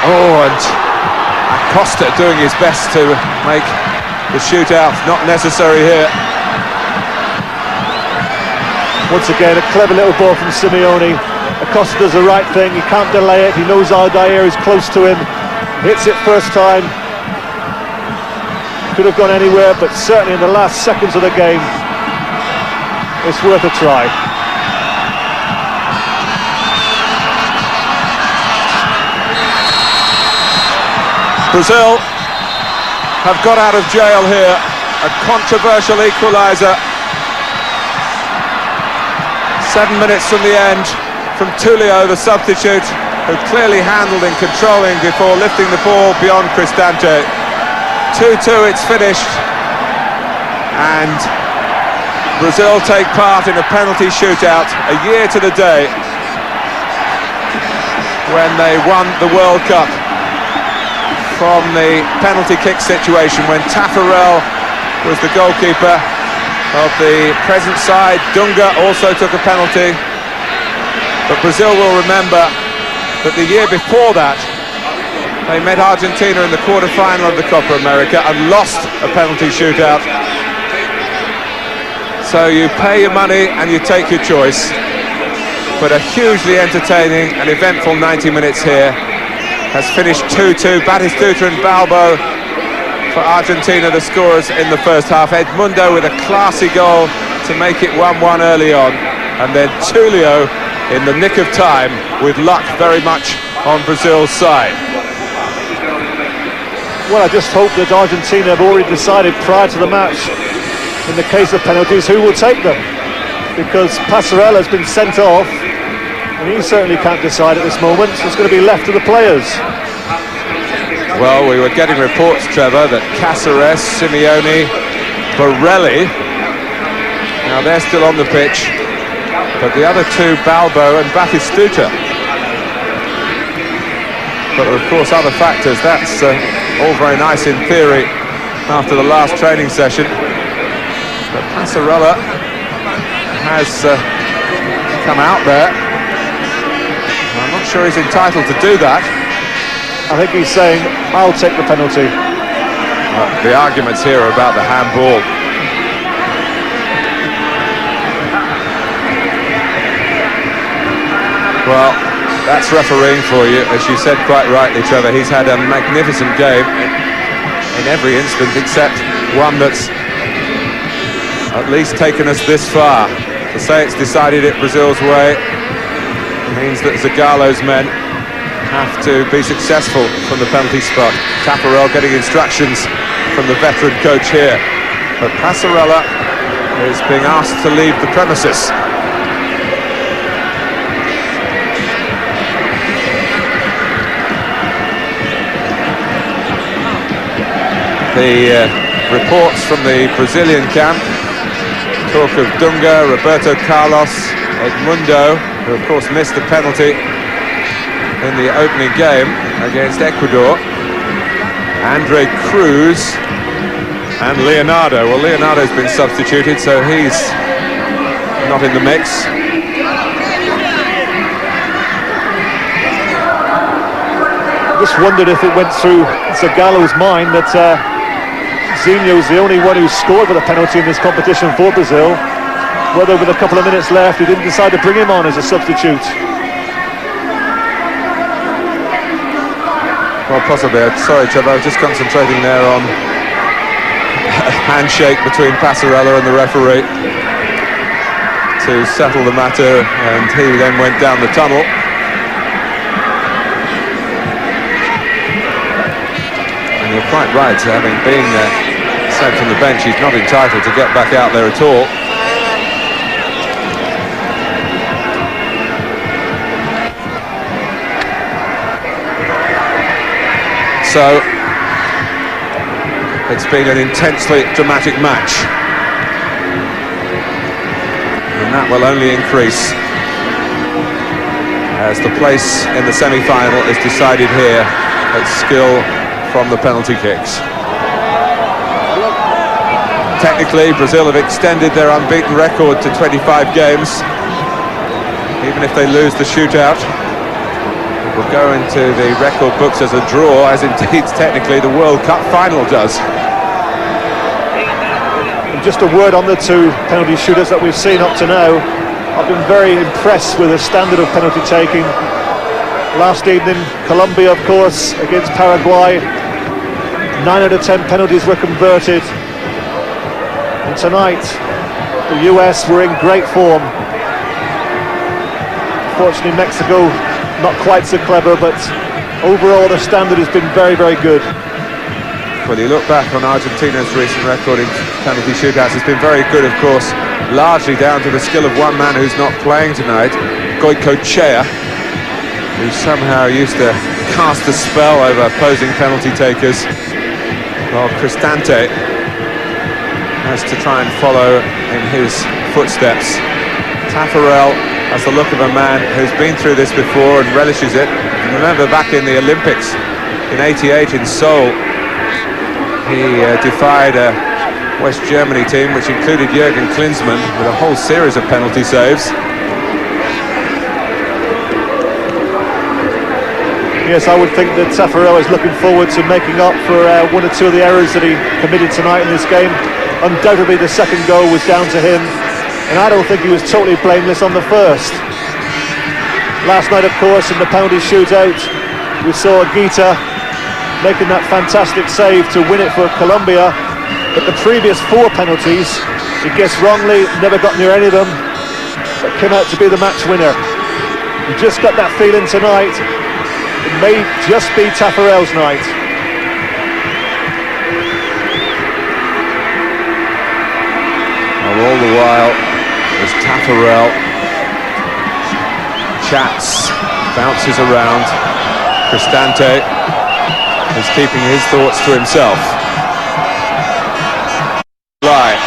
Oh, and Acosta doing his best to make the shootout not necessary here. Once again, a clever little ball from Simeone. Acosta does the right thing, he can't delay it, he knows Aldair is close to him. Hits it first time. Could have gone anywhere, but certainly in the last seconds of the game, it's worth a try. Brazil have got out of jail here. A controversial equaliser. 7 minutes from the end, from Tulio, the substitute, who clearly handled and controlling before lifting the ball beyond Cristante. 2-2, it's finished, and Brazil take part in a penalty shootout a year to the day when they won the World Cup from the penalty kick situation, when Tafarel was the goalkeeper of the present side. Dunga also took a penalty, but Brazil will remember that the year before that they met Argentina in the quarter-final of the Copa America and lost a penalty shootout. So you pay your money and you take your choice. But a hugely entertaining and eventful 90 minutes here has finished 2-2. Batistuta and Balbo for Argentina, the scorers in the first half. Edmundo with a classy goal to make it 1-1 early on, and then Tulio in the nick of time with luck very much on Brazil's side. Well, I just hope that Argentina have already decided prior to the match, in the case of penalties, who will take them, because Passarella has been sent off and he certainly can't decide at this moment, so it's going to be left to the players. Well, we were getting reports, Trevor, that Cáceres, Simeone, Borelli, now they're still on the pitch, but the other two, Balbo and Batistuta. But of course other factors, that's all very nice in theory after the last training session. But Passarella has come out there. I'm not sure he's entitled to do that. I think he's saying, I'll take the penalty. The arguments here are about the handball. Well, that's refereeing for you. As you said quite rightly, Trevor, he's had a magnificent game in every instance except one that's at least taken us this far. To say it's decided it Brazil's way means that Zagallo's men have to be successful from the penalty spot. Tafarel getting instructions from the veteran coach here. But Passarella is being asked to leave the premises. The reports from the Brazilian camp talk of Dunga, Roberto Carlos, Edmundo, who of course missed the penalty in the opening game against Ecuador, Andre Cruz and Leonardo. Well, Leonardo's been substituted, so he's not in the mix. Just wondered if it went through Zagallo's mind that Zinho's the only one who scored with a penalty in this competition for Brazil, whether with a couple of minutes left he didn't decide to bring him on as a substitute. Well, possibly. Sorry, Trevor, I was just concentrating there on a handshake between Passarella and the referee to settle the matter, and he then went down the tunnel. And you're quite right, having been sent from the bench, he's not entitled to get back out there at all. So It's been an intensely dramatic match, and that will only increase as the place in the semi-final is decided here at skill from the penalty kicks. Technically, Brazil have extended their unbeaten record to 25 games. Even if they lose the shootout, it will go into the record books as a draw, as indeed technically the World Cup final does. And just a word on the two penalty shooters that we've seen up to now. I've been very impressed with the standard of penalty taking. Last evening, Colombia, of course, against Paraguay. 9 out of 10 penalties were converted. And tonight, the US were in great form. Unfortunately, Mexico, not quite so clever, but overall the standard has been very, very good. Well, you look back on Argentina's recent record in penalty shootouts, it's been very good, of course, largely down to the skill of one man who's not playing tonight, Goicoechea, who somehow used to cast a spell over opposing penalty takers, while Cristante has to try and follow in his footsteps. Taffarel has the look of a man who's been through this before and relishes it. And remember, back in the Olympics in '88 in Seoul, he defied a West Germany team which included Jürgen Klinsmann with a whole series of penalty saves. Yes, I would think that Taffarel is looking forward to making up for one or two of the errors that he committed tonight in this game. Undoubtedly the second goal was down to him, and I don't think he was totally blameless on the first. Last night, of course, in the penalty shootout, we saw Guita making that fantastic save to win it for Colombia, but the previous 4 penalties, he guessed wrongly, never got near any of them, but came out to be the match winner. You just got that feeling tonight, it may just be Taffarel's night. And all the while, as Taffarel chats, bounces around, Cristante is keeping his thoughts to himself. Right.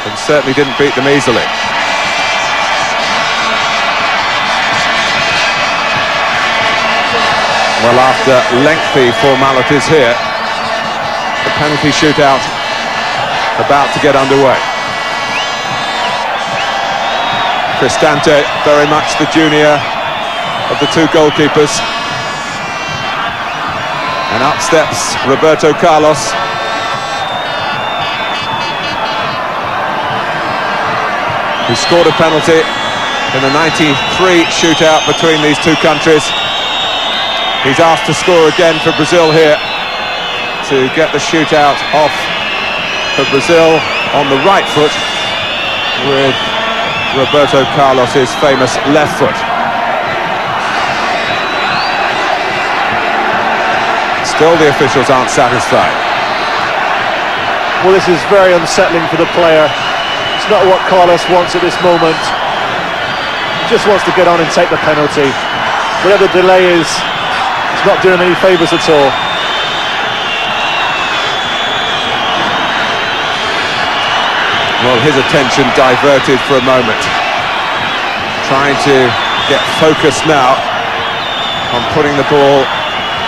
And certainly didn't beat them easily. Well, after lengthy formalities here, the penalty shootout about to get underway. Cristante, very much the junior of the 2 goalkeepers. And up steps Roberto Carlos. Who scored a penalty in the '93 shootout between these 2 countries. He's asked to score again for Brazil here to get the shootout off for Brazil on the right foot with Roberto Carlos's famous left foot. Still the officials aren't satisfied. Well, this is very unsettling for the player. It's not what Carlos wants at this moment. He just wants to get on and take the penalty. Whatever the delay is, it's not doing him any favours at all. Well, his attention diverted for a moment. Trying to get focused now on putting the ball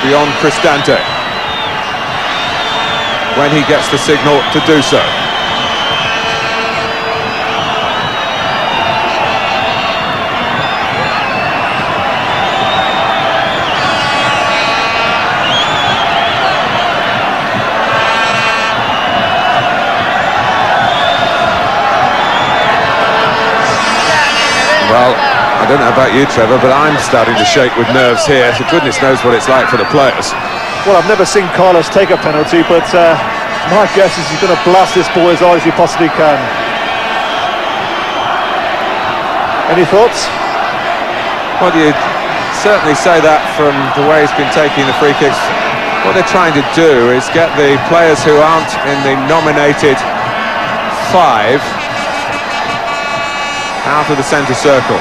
beyond Cristante when he gets the signal to do so. Well, I don't know about you, Trevor, but I'm starting to shake with nerves here. So goodness knows what it's like for the players. Well, I've never seen Carlos take a penalty, but my guess is he's going to blast this ball as hard as he possibly can. Any thoughts? Well, you'd certainly say that from the way he's been taking the free kicks. What they're trying to do is get the players who aren't in the nominated 5 out of the centre circle.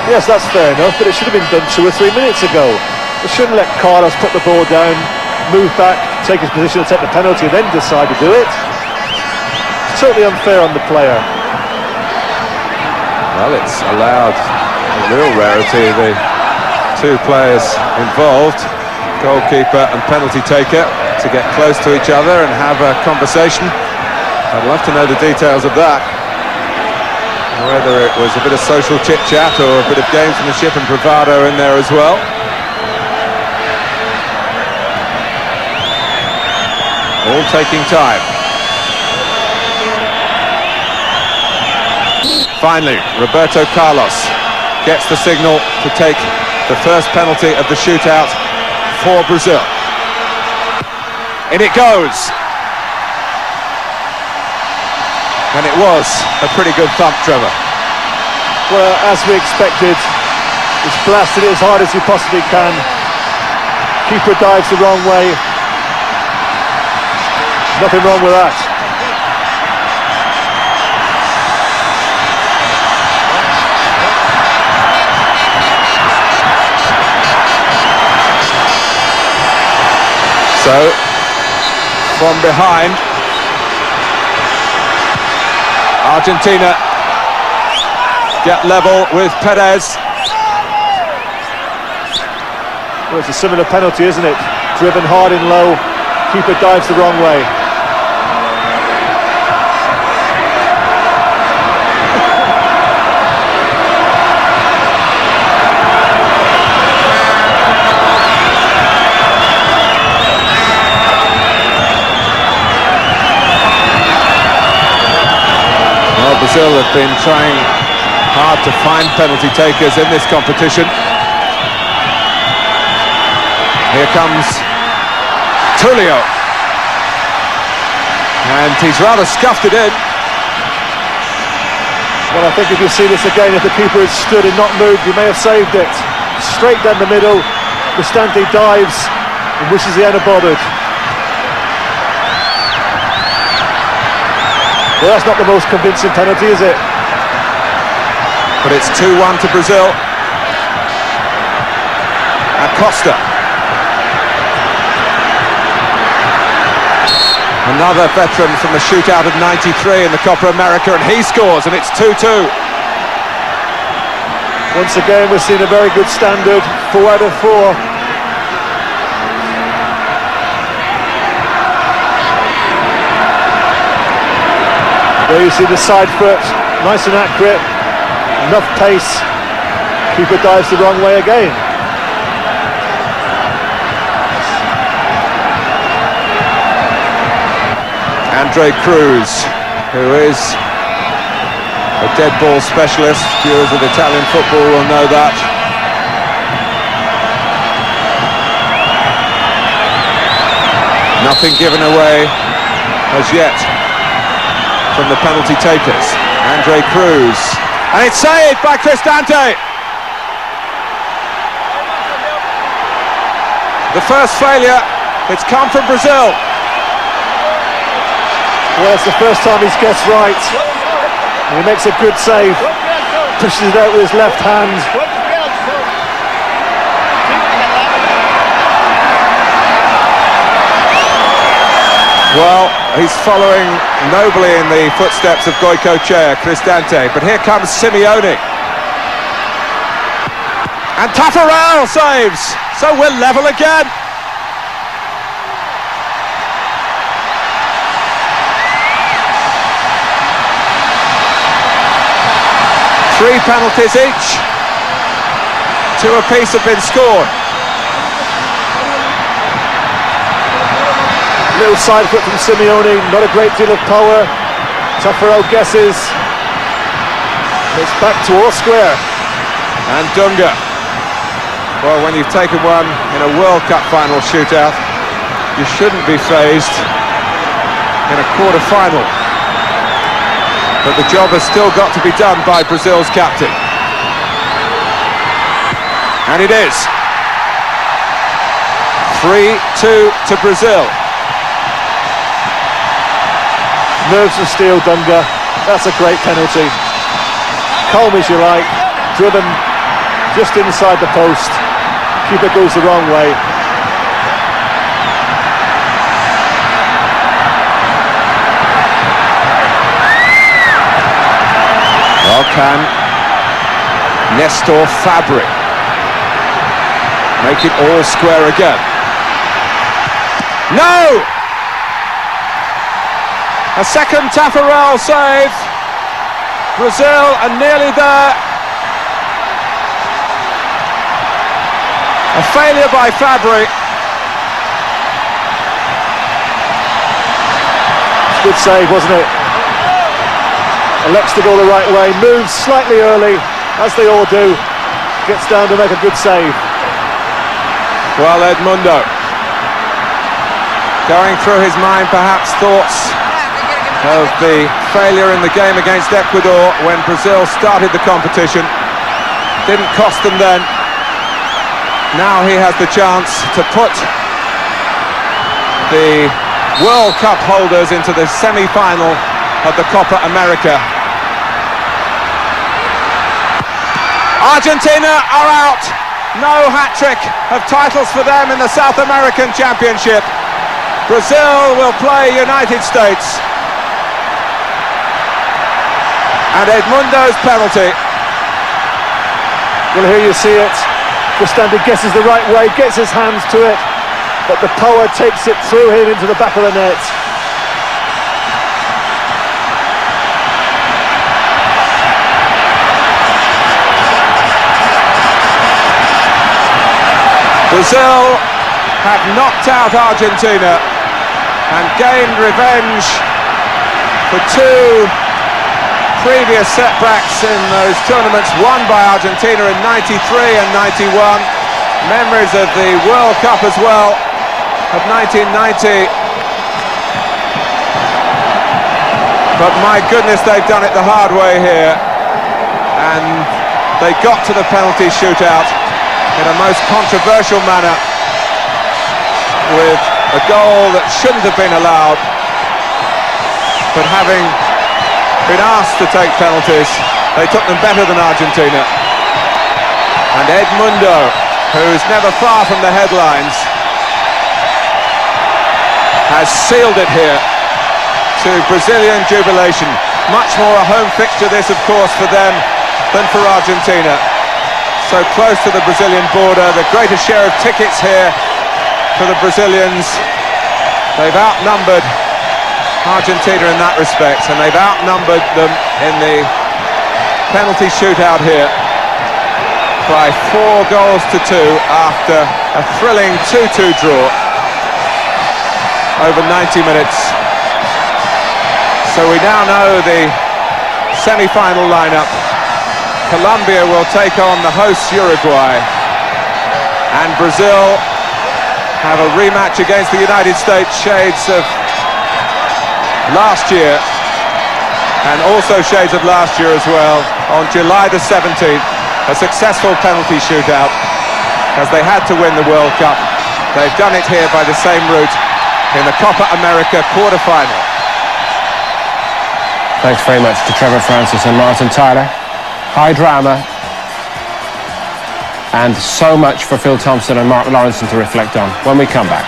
Yes, that's fair enough, but it should have been done 2 or 3 minutes ago. They shouldn't let Carlos put the ball down, move back, take his position and take the penalty and then decide to do it. It's totally unfair on the player. Well, it's allowed a real rarity, the two players involved, goalkeeper and penalty taker, to get close to each other and have a conversation. I'd love to know the details of that. Whether it was a bit of social chit-chat or a bit of gamesmanship and bravado in there as well. All taking time. Finally, Roberto Carlos gets the signal to take the first penalty of the shootout for Brazil. In it goes. And it was a pretty good thump, Trevor. Well, as we expected, he's blasted it as hard as he possibly can. Keeper dives the wrong way. Nothing wrong with that. So, from behind, Argentina get level with Perez. Well, it's a similar penalty, isn't it? Driven hard and low, keeper dives the wrong way. Brazil have been trying hard to find penalty takers in this competition. Here comes Tulio. And he's rather scuffed it in. Well, I think if you see this again, if the keeper had stood and not moved, he may have saved it. Straight down the middle, Cristante dives and wishes he hadn't bothered. Well, that's not the most convincing penalty, is it? But it's 2-1 to Brazil. Acosta. Another veteran from the shootout of '93 in the Copa América, and he scores, and it's 2-2. Once again, we're seeing a very good standard, 4 out of 4. There you see the side foot, nice and accurate, enough pace. Keeper dives the wrong way again. Andre Cruz, who is a dead ball specialist. Viewers of Italian football will know that. Nothing given away as yet from the penalty takers. Andre Cruz, and it's saved by Cristante. The first failure, it's come from Brazil. Well, it's the first time he's guessed right. And he makes a good save. Pushes it out with his left hand. Well, he's following nobly in the footsteps of Goicoechea, Cristante, but here comes Simeone. And Tafarel saves, so we're level again. Three penalties each. 2 apiece have been scored. Little side foot from Simeone, not a great deal of power. Tafarel guesses. It's back to all square. And Dunga. Well, when you've taken one in a World Cup final shootout, you shouldn't be fazed in a quarter-final. But the job has still got to be done by Brazil's captain. And it is. 3-2 to Brazil. Nerves of steel, Dunga. That's a great penalty. Calm as you like. Driven just inside the post. Keeper goes the wrong way. Well, can Nestor Fabri make it all square again? No! A second Taffarel save. Brazil are nearly there. A failure by Fabri. Good save, wasn't it? Elects to go the right way, moves slightly early, as they all do. Gets down to make a good save. Well, Edmundo, going through his mind perhaps thoughts of the failure in the game against Ecuador when Brazil started the competition. Didn't cost them then. Now he has the chance to put the World Cup holders into the semi-final of the Copa América. Argentina are out. No hat-trick of titles for them in the South American Championship. Brazil will play United States. And Edmundo's penalty. Well, here you see it. Gustander guesses the right way, gets his hands to it, but the power takes it through him into the back of the net. Brazil have knocked out Argentina and gained revenge for two previous setbacks in those tournaments won by Argentina in '93 and '91. Memories of the World Cup as well of 1990. But my goodness, they've done it the hard way here, and they got to the penalty shootout in a most controversial manner with a goal that shouldn't have been allowed, but having been asked to take penalties, they took them better than Argentina. And Edmundo, who's never far from the headlines, has sealed it here to Brazilian jubilation. Much more a home fixture this, of course, for them than for Argentina. So close to the Brazilian border, the greatest share of tickets here for the Brazilians. They've outnumbered Argentina in that respect, and they've outnumbered them in the penalty shootout here by 4 goals to 2 after a thrilling 2-2 draw over 90 minutes. So we now know the semi-final lineup. Colombia will take on the hosts Uruguay, and Brazil have a rematch against the United States, shades of last year, and also shades of last year as well, on July the 17th, a successful penalty shootout, as they had to win the World Cup. They've done it here by the same route in the Copa América quarter-final. Thanks very much to Trevor Francis and Martin Tyler. High drama, and so much for Phil Thompson and Mark Lawrenson to reflect on when we come back.